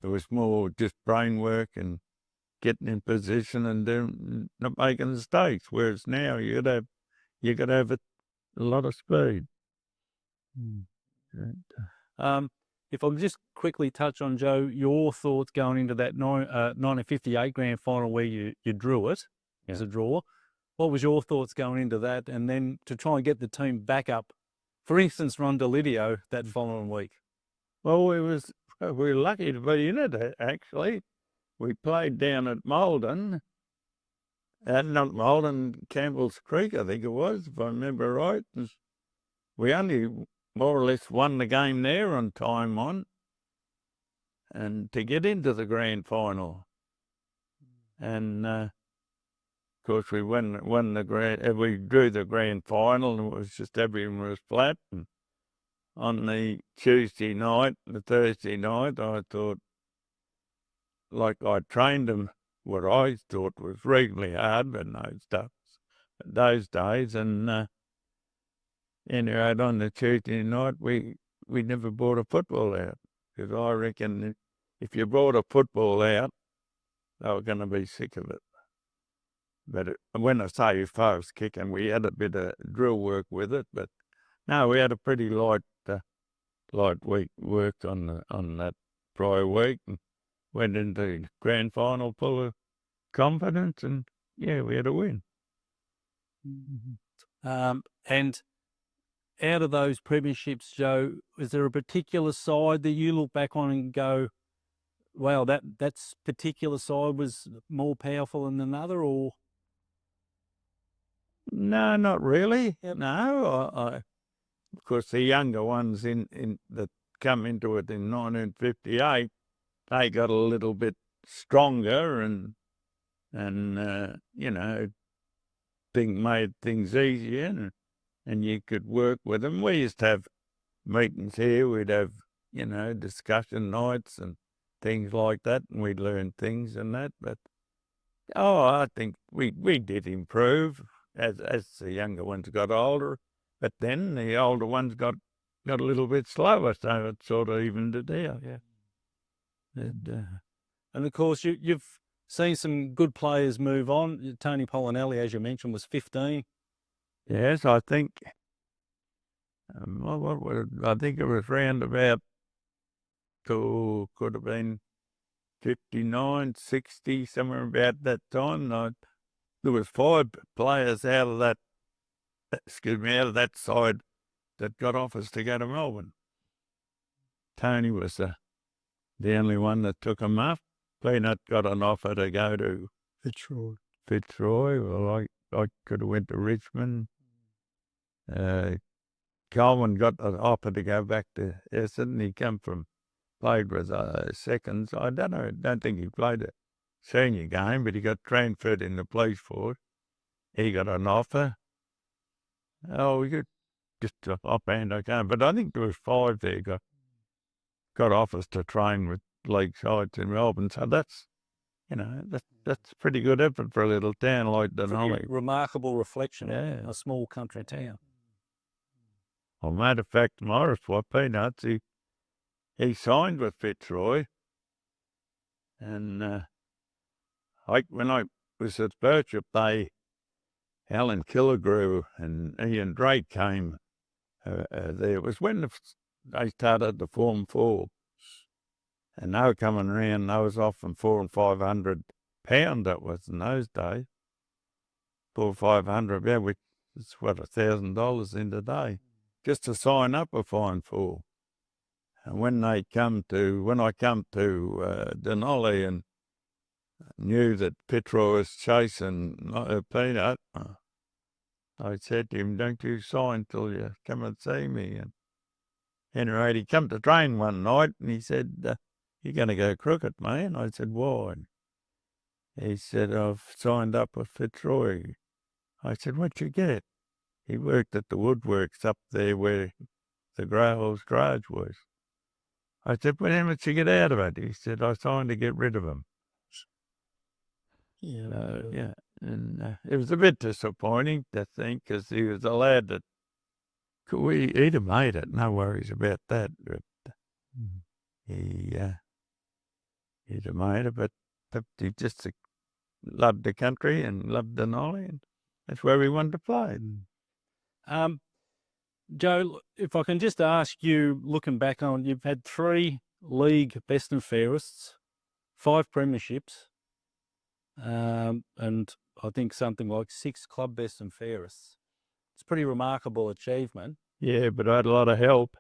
It was more just brain work and getting in position and not making mistakes. Whereas now you got to have a lot of speed. If I just quickly touch on, Joe, your thoughts going into that 1958 grand final where you drew it as a draw. What was your thoughts going into that, and then to try and get the team back up? For instance, Rondelidio that following week. Well, we were lucky to be in it, actually. We played down at Malden, not Malden, Campbell's Creek, I think it was, if I remember right. And we only more or less won the game there on time on, and to get into the grand final. And of course, we won the we drew the grand final, and it was just everything was flat. And on the Tuesday night, the Thursday night, I thought, like I trained them, what I thought was reasonably hard in those days. And anyway, on the Tuesday night, we never brought a football out, because I reckon if you brought a football out, they were going to be sick of it. But when I say if I was kicking, we had a bit of drill work with it, but no, we had a pretty light week worked on that prior week, and went into the grand final full of confidence, and we had a win. And out of those premierships, Joe, is there a particular side that you look back on and go, wow, that particular side was more powerful than another, or? No, not really. No, of course, the younger ones in that come into it in 1958, they got a little bit stronger and made things easier, and you could work with them. We used to have meetings here. We'd have discussion nights and things like that, and we'd learn things and that. But I think we did improve as the younger ones got older. But then the older ones got a little bit slower, so it sort of evened it out. Yeah. And of course, you've seen some good players move on. Tony Polinelli, as you mentioned, was 15. Yes, I think. I think it was round about could have been 59, 60, somewhere about that time. There was 5 players out of that side that got offers to go to Melbourne. Tony was the only one that took them up. Peanut got an offer to go to Fitzroy. Well, I could have went to Richmond. Coleman got an offer to go back to Essendon. He played with seconds. I don't think he played a senior game, but he got transferred in the police force. He got an offer. Oh, we could just offhand I can't, but I think there was 5 there got offers to train with league sides in Melbourne. So that's pretty good effort for a little town like Dunolly. Remarkable reflection Yeah. of a small country town. Well, matter of fact, Morris, Peanuts, he signed with Fitzroy, and when I was at Birchup, Alan Killigrew and Ian Drake came there. It was when they started the Form 4, and they were coming around. They was offering £400 and £500. That was in those days. £400, yeah, which is what $1,000 in today, just to sign up a Fine 4. And when I come to Dunolly and knew that Fitzroy was chasing Peanut, I said to him, "Don't you sign till you come and see me." And anyway, he come to train one night and he said, "You're going to go cricket, mate?" I said, "Why?" He said, "I've signed up with Fitzroy." I said, "What'd you get?" He worked at the woodworks up there where the Growler's garage was. I said, "Well, how much did you get out of it?" He said, "I signed to get rid of him." Yeah. And it was a bit disappointing, I think, because he was a lad that he'd have made it. No worries about that. But he'd have made it, but he just loved the country and loved Dunolly, and that's where he wanted to play. Joe, if I can just ask you, looking back on, you've had 3 league best and fairest, 5 premierships, and I think something like 6 club best and fairest. It's a pretty remarkable achievement. Yeah, but I had a lot of help.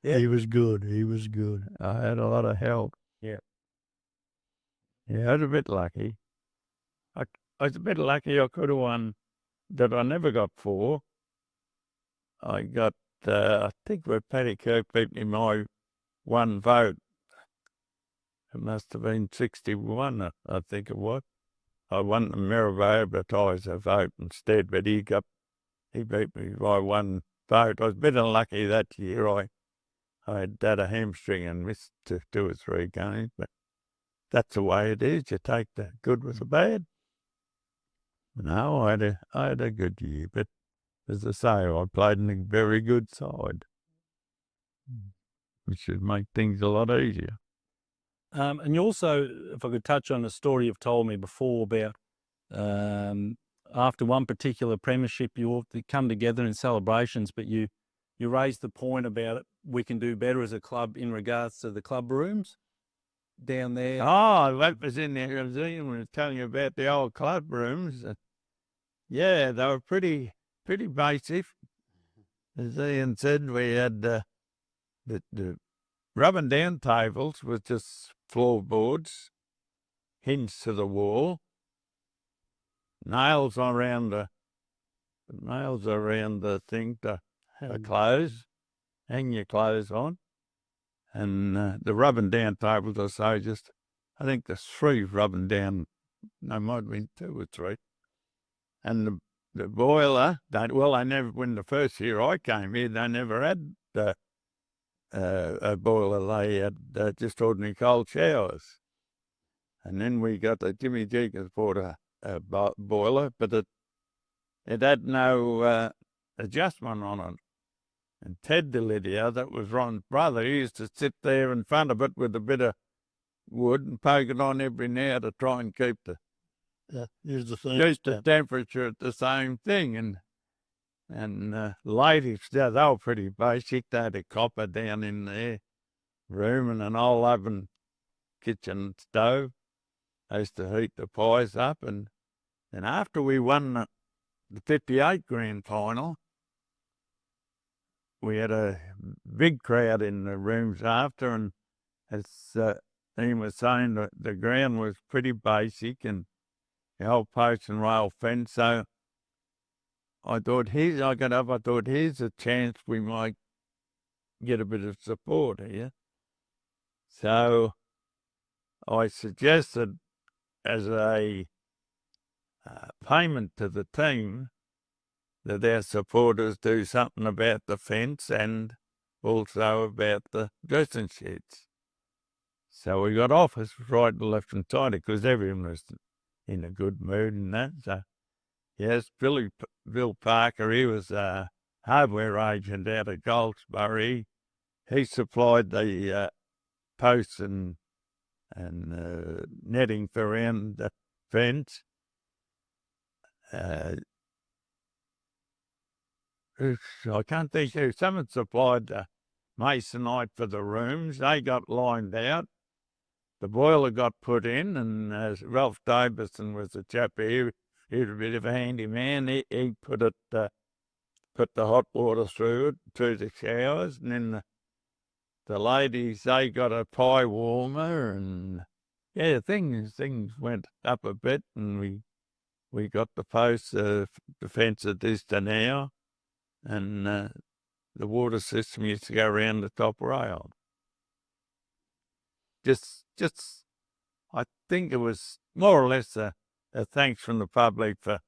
Yeah. He was good. I had a lot of help. Yeah. Yeah, I was a bit lucky. I was a bit lucky I could have won that I never got 4. I got, I think with Paddy Kirk beat me my 1 vote. It must have been 61, I think it was. I won the Maribor Advertiser vote instead, but he beat me by 1 vote. I was a bit unlucky that year. I had a hamstring and missed 2 or 3 games, but that's the way it is. You take the good with the bad. No, I had a good year, but as I say, I played in a very good side, which should make things a lot easier. And you also, if I could touch on a story you've told me before about after one particular premiership, you all come together in celebrations, but you raised the point about it. We can do better as a club in regards to the club rooms down there. Oh, that was in the museum when I was telling you about the old club rooms. Yeah, they were pretty basic. As Ian said, we had the rubbing down tables with just floorboards, hinged to the wall, nails around the thing to clothes, hang your clothes on, and the rubbing down tables. I think there's 3 rubbing down. No, might have been 2 or 3, and the boiler. They never. When the first year I came here, they never had a boiler. They had just ordinary cold showers. And then we got the Jimmy Jenkins bought a boiler, but it had no adjustment on it. And Ted Delidia, that was Ron's brother, he used to sit there in front of it with a bit of wood and poke it on every now to try and keep the Use the same keep the step. temperature at the same thing. And ladies, they were pretty basic. They had a copper down in their room and an old oven kitchen stove. They used to heat the pies up, and after we won the 58 grand final, we had a big crowd in the rooms after, and as Ian was saying, the ground was pretty basic and the old post and rail fence. So I thought, here's a chance we might get a bit of support here. So I suggested, as a payment to the team, that our supporters do something about the fence and also about the dressing sheds. So we got offers right, left and right, because everyone was in a good mood and that. So yes, Bill Parker, he was a hardware agent out of Goldsbury. He supplied the posts and netting for around the fence. I can't think who. Someone supplied the masonite for the rooms. They got lined out. The boiler got put in, and Ralph Davison was a chap here. He was a bit of a handyman. He put the hot water through the showers, and then the ladies, they got a pie warmer, and yeah, things went up a bit, and we got the posts, the fence at this to now, and the water system used to go around the top rail. Just I think it was more or less a thanks from the public for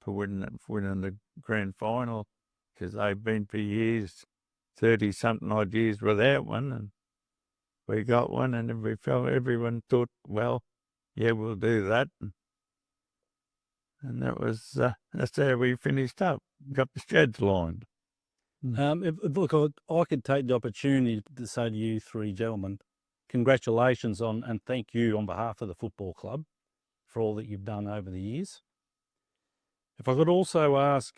winning the grand final, because they've been for years, 30-something odd years without one, and we got one, and everyone thought, well, yeah, we'll do that. And that was, that's how we finished up, got the sheds lined. Look, I could take the opportunity to say to you three gentlemen, congratulations on and thank you on behalf of the football club for all that you've done over the years. If I could also ask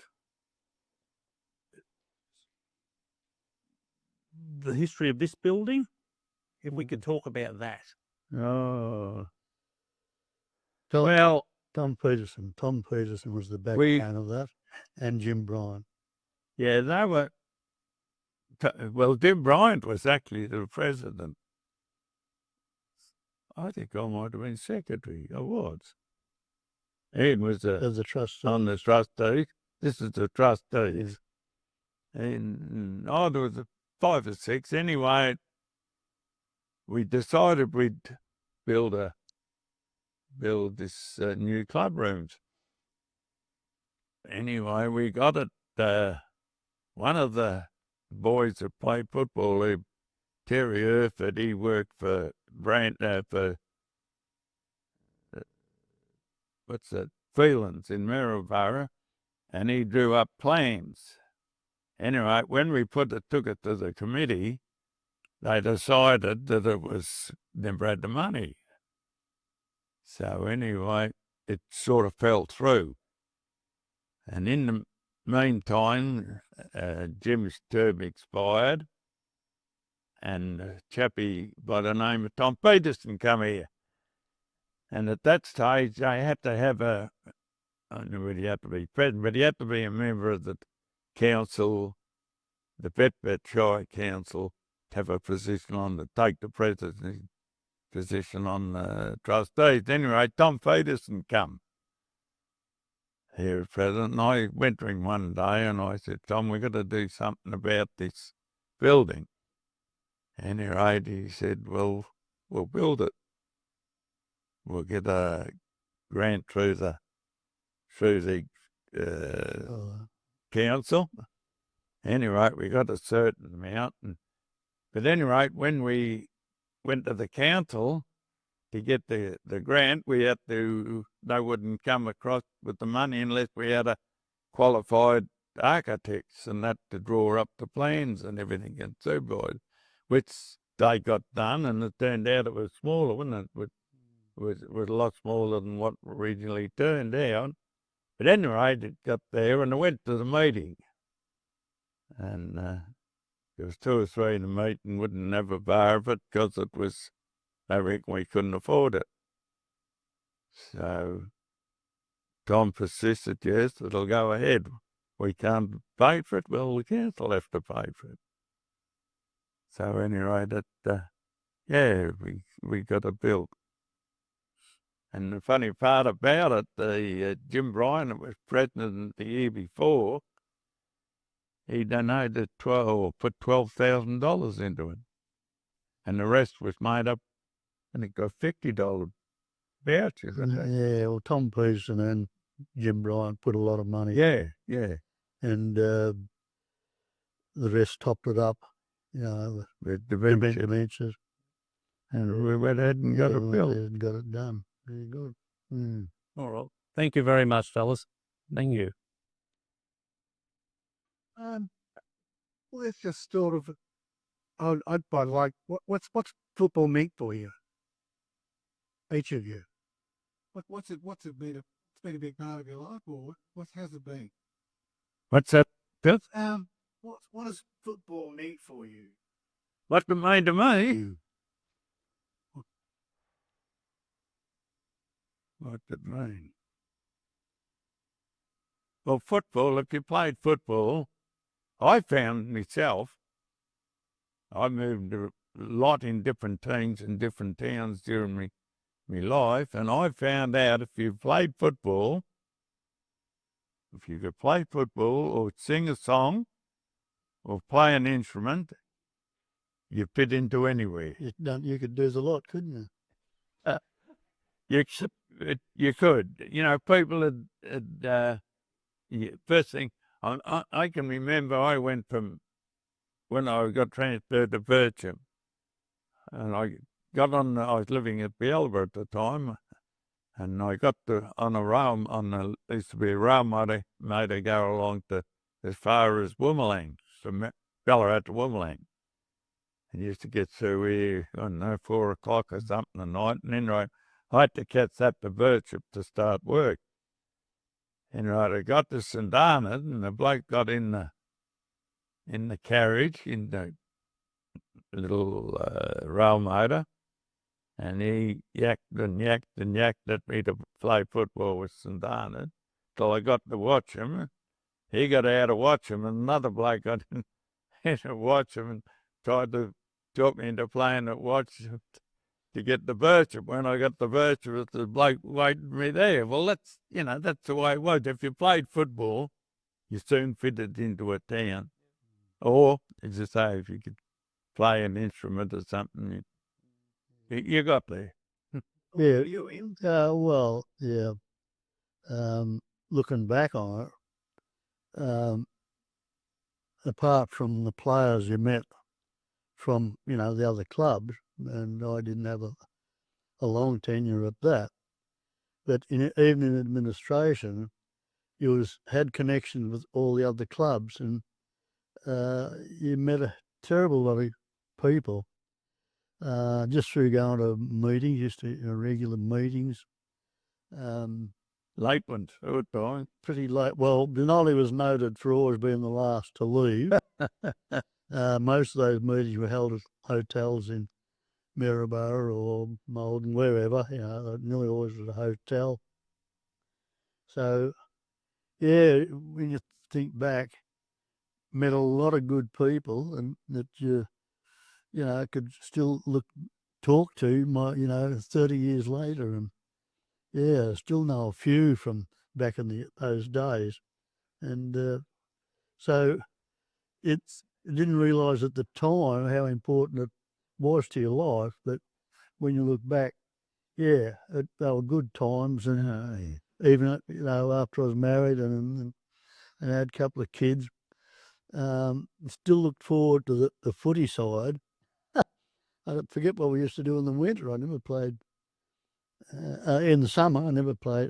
the history of this building, if we could talk about that. Oh, Tom, well, Tom Peterson was the backbone of that, and Jim Bryant. yeah, they were. Well, Jim Bryant was actually the president. I think I might have been secretary. I was. Ian was As the trustee. on the trustees. This is the trustees. And there was 5 or 6. Anyway, we decided we'd build this new club rooms. Anyway, we got it. One of the boys that played football, Terry Erford, he worked for Phelan's in Maryborough, and he drew up plans. Anyway, when we took it to the committee, they decided that it was never had the money. So anyway, it sort of fell through. And in the meantime, Jim's term expired, and a chappie by the name of Tom Peterson come here. And at that stage, they had to have I don't know whether he had to be president, but he had to be a member of the council, the Bet Shire Council, to have a position take the presidency position on the trustees. Anyway, Tom Peterson come here as president, and I went to him one day and I said, Tom, we've got to do something about this building. Anyway, he said, well, we'll build it. We'll get a grant through the council. Anyway, we got a certain amount. But anyway, when we went to the council to get the grant, they wouldn't come across with the money unless we had a qualified architects and that to draw up the plans and everything and so forth, which they got done, and it turned out it was smaller, wasn't it? It was a lot smaller than what originally turned out. But anyway, it got there, and I went to the meeting. And there was 2 or 3 in the meeting wouldn't have a bar of it because it was, they reckon we couldn't afford it. So Tom persisted, yes, it'll go ahead. We can't pay for it. Well, the council have to pay for it. So anyway, we got it built. And the funny part about it, the Jim Bryan, that was president the year before, he donated put $12,000 into it. And the rest was made up, and it got $50 vouchers. Yeah, well, Tom Pearson and Jim Bryan put a lot of money. Yeah. And the rest topped it up, With the dementias. And we went ahead and got it built. And got it done. Very good. Mm. All right. Thank you very much, fellas. Thank you. Let's just sort of, I'd like, what's football meant for you? Each of you. What's it been? It's been a big part of your life, or what has it been? What's that, Bill? What does football mean for you? What's it mean to me? What did it mean? Well, football, if you played football, I found myself, I moved a lot in different teams in different towns during my life, and I found out if you played football, if you could play football or sing a song or play an instrument, you fit into anywhere. You could do a lot, couldn't you? You could. People had first thing, I can remember I went from, when I got transferred to Bircham, and I was living at Bielba at the time, and I got on a rail, there used to be a rail motor go along to as far as Woomerang, from Ballarat to Woomerang. And used to get through here, 4 o'clock or something at night, and then I had to catch that to Bircham to start work. And I got to St Arnaud, and the bloke got in the carriage, in the little rail motor, and he yacked at me to play football with St Arnaud till I got to watch him. He got out to watch him, and another bloke got in to watch him and tried to talk me into playing at watch to get the Bircham. When I got the Bircham, the bloke waited for me there. Well, that's the way it was. If you played football, you soon fitted into a town. Or, as I say, if you could play an instrument or something, you got there. Yeah. Well, yeah. Looking back on it, apart from the players you met from, the other clubs, and I didn't have a long tenure at that, but even in administration, you had connections with all the other clubs, and you met a terrible lot of people just through going to meetings, just to regular meetings. Late ones, all the time. Pretty late. Well, Dunolly was noted for always being the last to leave. Most of those meetings were held at hotels in Maryborough or Malden, wherever. Nearly always at a hotel. So, yeah, when you think back, met a lot of good people, and that you could still talk to 30 years later, and yeah, still know a few from back in those days, and so I didn't realise at the time how important it was to your life, but when you look back, yeah, they were good times, and even after I was married and had a couple of kids, still looked forward to the footy side. I forget what we used to do in the winter. I never played in the summer. I never played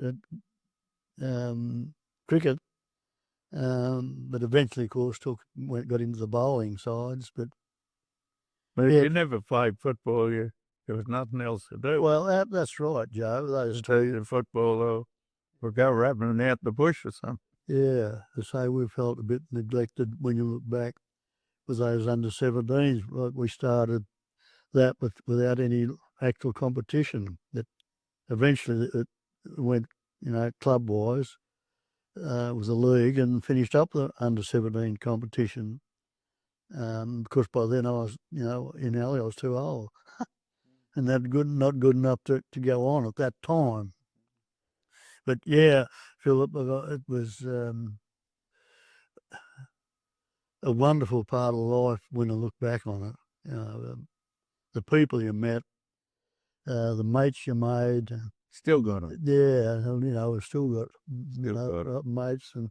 cricket, but eventually, of course, got into the bowling sides. But But if Yeah. you never played football, there was nothing else to do. Well, that's right, Joe. Those two. The football or go rabbling out the bush or something. Yeah, to say we felt a bit neglected when you look back with those under 17s. Like we started that without any actual competition. That eventually it went, club wise, with the league and finished up the under 17 competition. Because by then I was, in alley I was too old, and that not good enough to go on at that time. But yeah, Philip, it was a wonderful part of life when I look back on it. The people you met, the mates you made. Still got it. Yeah, we've still got Got it. mates and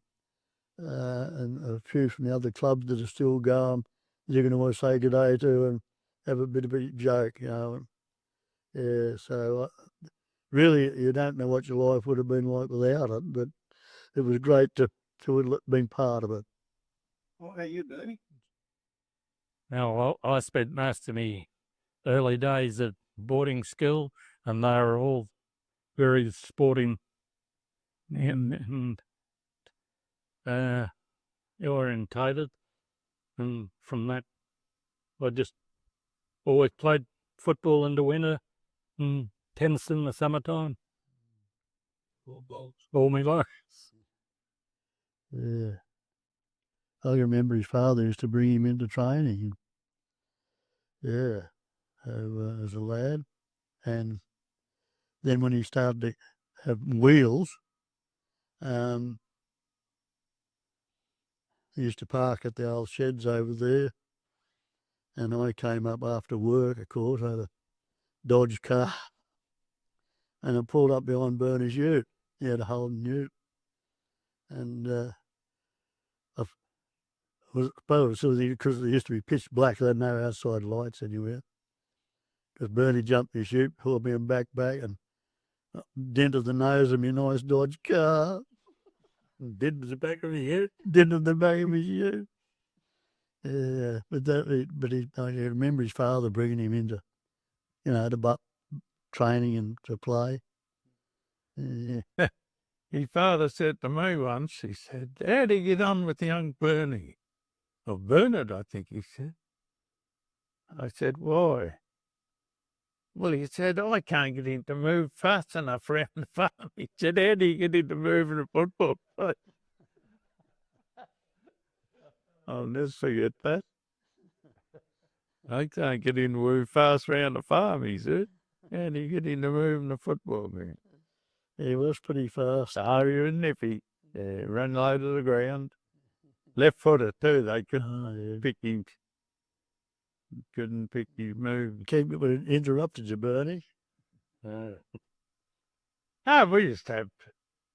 a few from the other clubs that are still going. You can always say good day to and have a bit of a joke, Yeah, so really, you don't know what your life would have been like without it, but it was great to have been part of it. What about you, Bernie? Now, I spent most of my early days at boarding school, and they were all very sporting and orientated. And from that, I just always played football in the winter and tennis in the summertime. All my life. Yeah. I remember his father used to bring him into training. Yeah, as a lad. And then when he started to have wheels, he used to park at the old sheds over there. And I came up after work, of course, I had a Dodge car. And I pulled up behind Bernie's ute. He had a Holden ute. And I suppose because it used to be pitch black, they had no outside lights anywhere. Because Bernie jumped his ute, pulled me in back and dented the nose of my nice Dodge car. Did the back of his ute? Dented the back of his ute. Yeah, I remember his father bringing him into, to training and to play. Yeah. His father said to me once, he said, how do you get on with young Bernie? Or Bernard, I think he said. I said, why? Well, he said, I can't get him to move fast enough around the farm. He said, how do you get him to move in a football play? I'll never forget that. I can't get him to move fast around the farm, he said. How do you get him to move in the football game? He was pretty fast. Oh, you're nippy. Run low to the ground. Left footer too. They couldn't pick him. Couldn't pick his move. Keep it when it interrupted you, Bernie. We used to have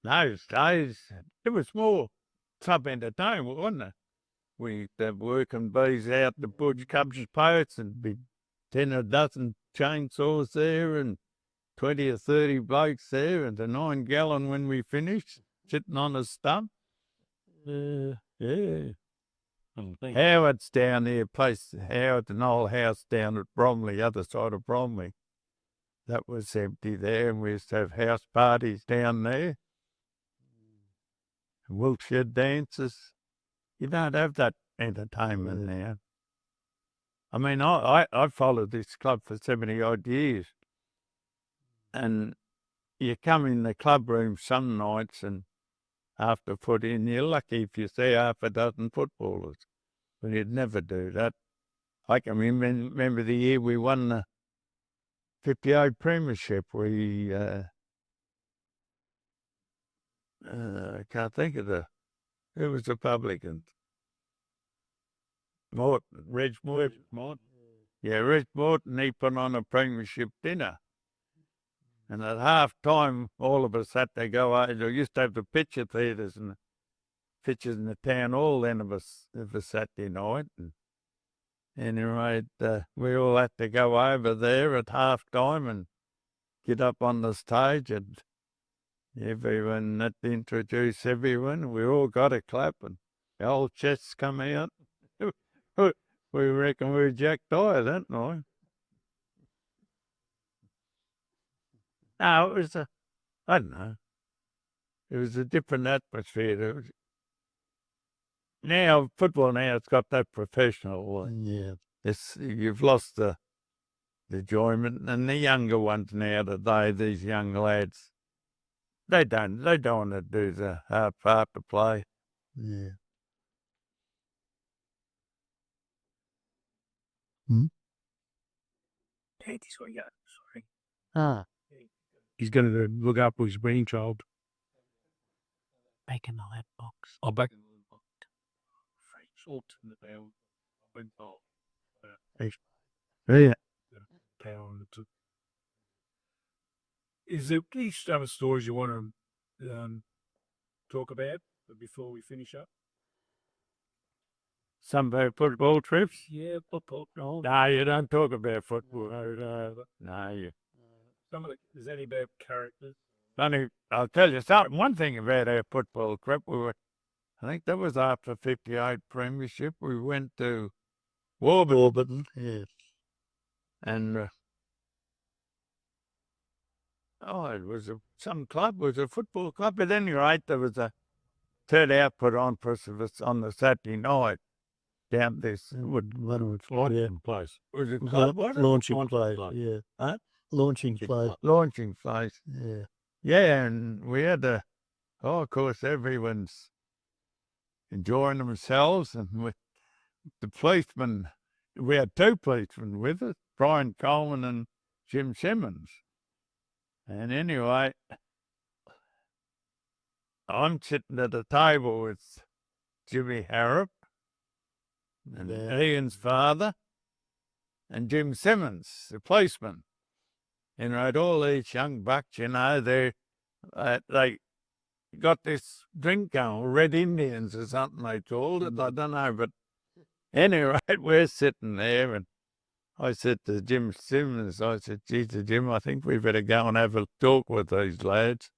those days. It was more club entertainment, wasn't it? We used to have working bees out the bush, cubs posts, and be 10 or a dozen chainsaws there, and 20 or 30 blokes there, and the 9-gallon when we finished, sitting on a stump. Yeah. Howard's down there, Howard, an old house down at Bromley, other side of Bromley. That was empty there, and we used to have house parties down there. Wiltshire dances. You don't have that entertainment now. I mean, I followed this club for 70-odd years. And you come in the club room some nights and after footy, you're lucky if you see half a dozen footballers. But you'd never do that. I can remember the year we won the 58 Premiership. I can't think of who was the publicans. Reg Morton. Yeah, Reg Morton, he put on a Premiership dinner. And at half time, all of us had to go out. We used to have the picture theatres and the pictures in the town hall then of a Saturday night. And anyway, we all had to go over there at half time and get up on the stage, and everyone had to introduce everyone. We all got a clap and the old chests come out. We reckon we were Jack Dyer that night. No, it was I don't know. It was a different atmosphere. Now, football now, it's got that professional. Yeah. You've lost the enjoyment, and the younger ones now today, these young lads, they don't want to do the hard part to play. Yeah. Daddy's got you. Sorry. Ah. He's going to look up his brainchild. Back in the lap box. Oh, back in the lap box. Short in the bell. Yeah. Power. Is there any other stories you want to talk about before we finish up? Some about football trips? Yeah, football. No. No, you don't talk about football. No, you. Is any about characters? Funny, I'll tell you something. One thing about our football trip, I think that was after 58 premiership. We went to Warburton. Yes. And it was some club, it was a football club. At any rate, there was a turnout put on for us on the Saturday night down this Launching place. was it club? Was it? Launching place. place. Yeah. Huh? Launching place. Launching place. Yeah. Yeah, and we had of course, everyone's enjoying themselves, and with the policemen, we had two policemen with us, Brian Coleman and Jim Simmons. And anyway, I'm sitting at a table with Jimmy Harrop and Ian's father and Jim Simmons, the policeman. And right, all these young bucks, they got this drink going, Red Indians or something they called it, I don't know. But anyway, we're sitting there, and I said to Jim Simmons, I said, geez, Jim, I think we better go and have a talk with these lads.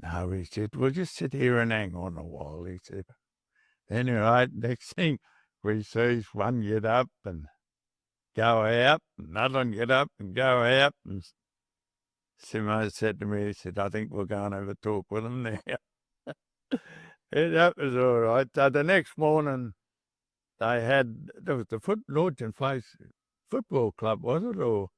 No, he said, we'll just sit here and hang on a while, he said. Anyway, next thing we see one get up and go out, another one get up and go out. And Simo said to me, he said, I think we'll go and have a talk with them now. And that was all right. So the next morning, there was the Norton Place Football Club, was it? Or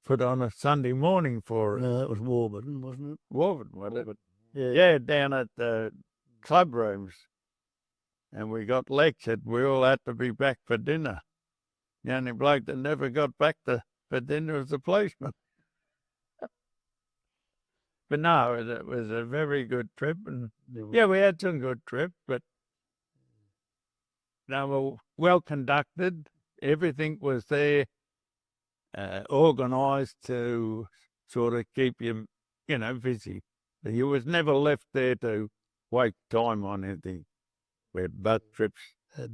put on a Sunday morning for No, that was Warburton, wasn't it? Warburton, wasn't it? Yeah. Yeah, down at the club rooms. And we got lectured. We all had to be back for dinner. The only bloke that never got back for dinner was the policeman. But no, it was a very good trip. And yeah, we had some good trips, but they were well conducted. Everything was there, organised to sort of keep you, busy. You was never left there to waste time on anything. We had bus trips.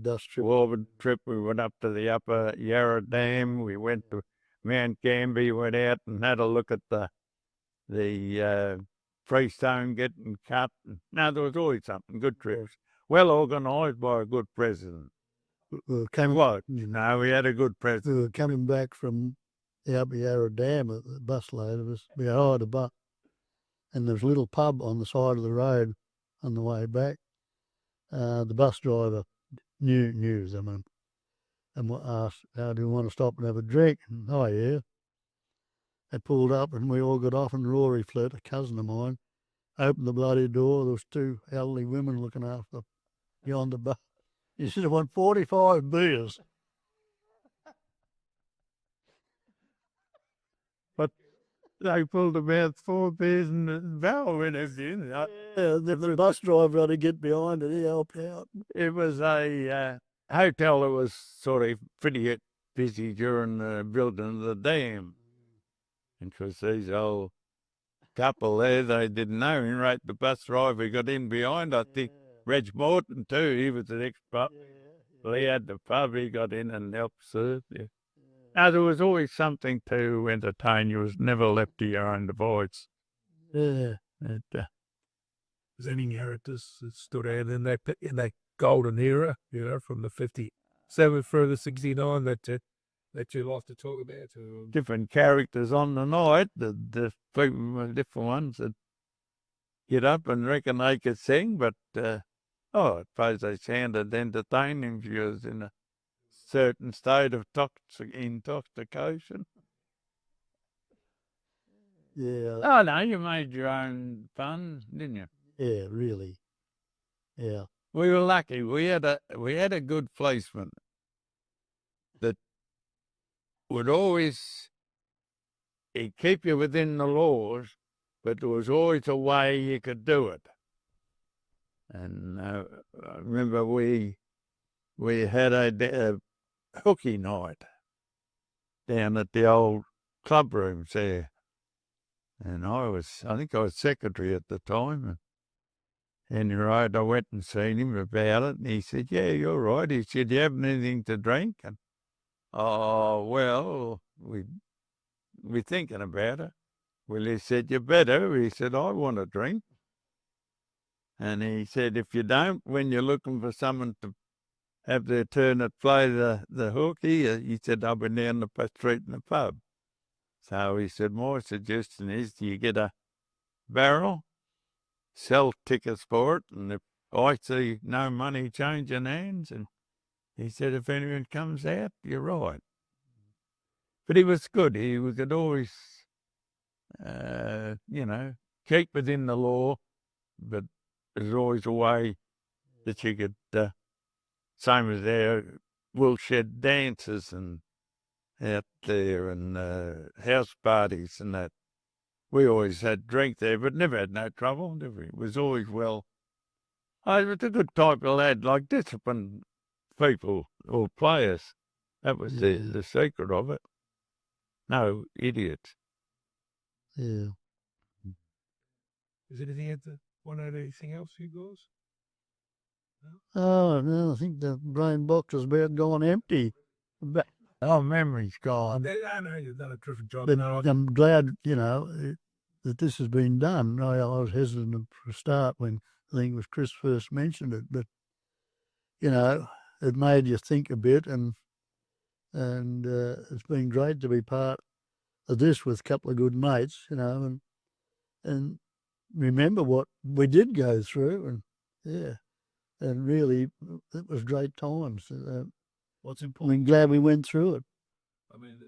Dust trip. Warburton trip, we went up to the Upper Yarra Dam. We went to Mount Gambier, went out and had a look at the freestone getting cut. No, there was always something. Good trips. Well organised by a good president. We had a good president. were coming back from the Upper Yarra Dam, the bus load of us. We hired a bus, and there was a little pub on the side of the road on the way back. The bus driver knew them and asked, do you want to stop and have a drink? And, oh, yeah. They pulled up and we all got off, and Rory Flett, a cousin of mine, opened the bloody door. There was two elderly women looking after beyond the bus. You should have won 45 beers. But they pulled about 4 beers and a barrel with us in. Yeah, the bus driver had to get behind it. He helped out. It was a hotel that was sort of pretty busy during the building of the dam. And because these old couple there, they didn't know. And right, the bus driver got in behind, I think. Reg Morton too, he was the ex-pub. Well, he had the pub, he got in and helped serve. Yeah. Now, there was always something to entertain you. Was never left to your own device. Yeah. Is any characters that stood out in that golden era, from the 50 7 further 69 that you like to talk about? Different characters on the night. The people were different ones that get up and reckon they could sing, but I suppose they sounded entertaining if you was in a certain state of intoxication. Yeah, Oh no, you made your own fun, didn't you? yeah, really. Yeah, We were lucky. We had a good policeman that would always he'd keep you within the laws, but there was always a way you could do it. And I remember we had a hooky night down at the old club rooms there, and I think I was secretary at the time. And anyway, I went and seen him about it, and he said, "Yeah, you're right." He said, "You have anything to drink?" And oh well, we're thinking about it. Well, he said, "You better." He said, "I want a drink." And he said, "If you don't, when you're looking for someone to have their turn at play the hooky," he said, "I'll be down the street in the pub." So he said, "My suggestion is, do you get a barrel, sell tickets for it, and if I see no money changing hands," and he said, "if anyone comes out, you're right." But he was good. He could always, keep within the law, but there's always a way that you could, same as our Woolshed dances and out there and house parties and that. We always had drink there, but never had no trouble, did we? It was always well. I was a good type of lad, like disciplined people or players. That was the secret of it. No idiots. yeah. Is there anything else, you guys? Oh, no, I think the brain box is about gone empty. But Oh, memory's gone. I know you've done a terrific job. But No, I'm glad, that this has been done. I was hesitant to start when I think it was Chris first mentioned it, but it made you think a bit, and it's been great to be part of this with a couple of good mates, and remember what we did go through, and really it was great times. what's I'm important? glad we went through it. I mean,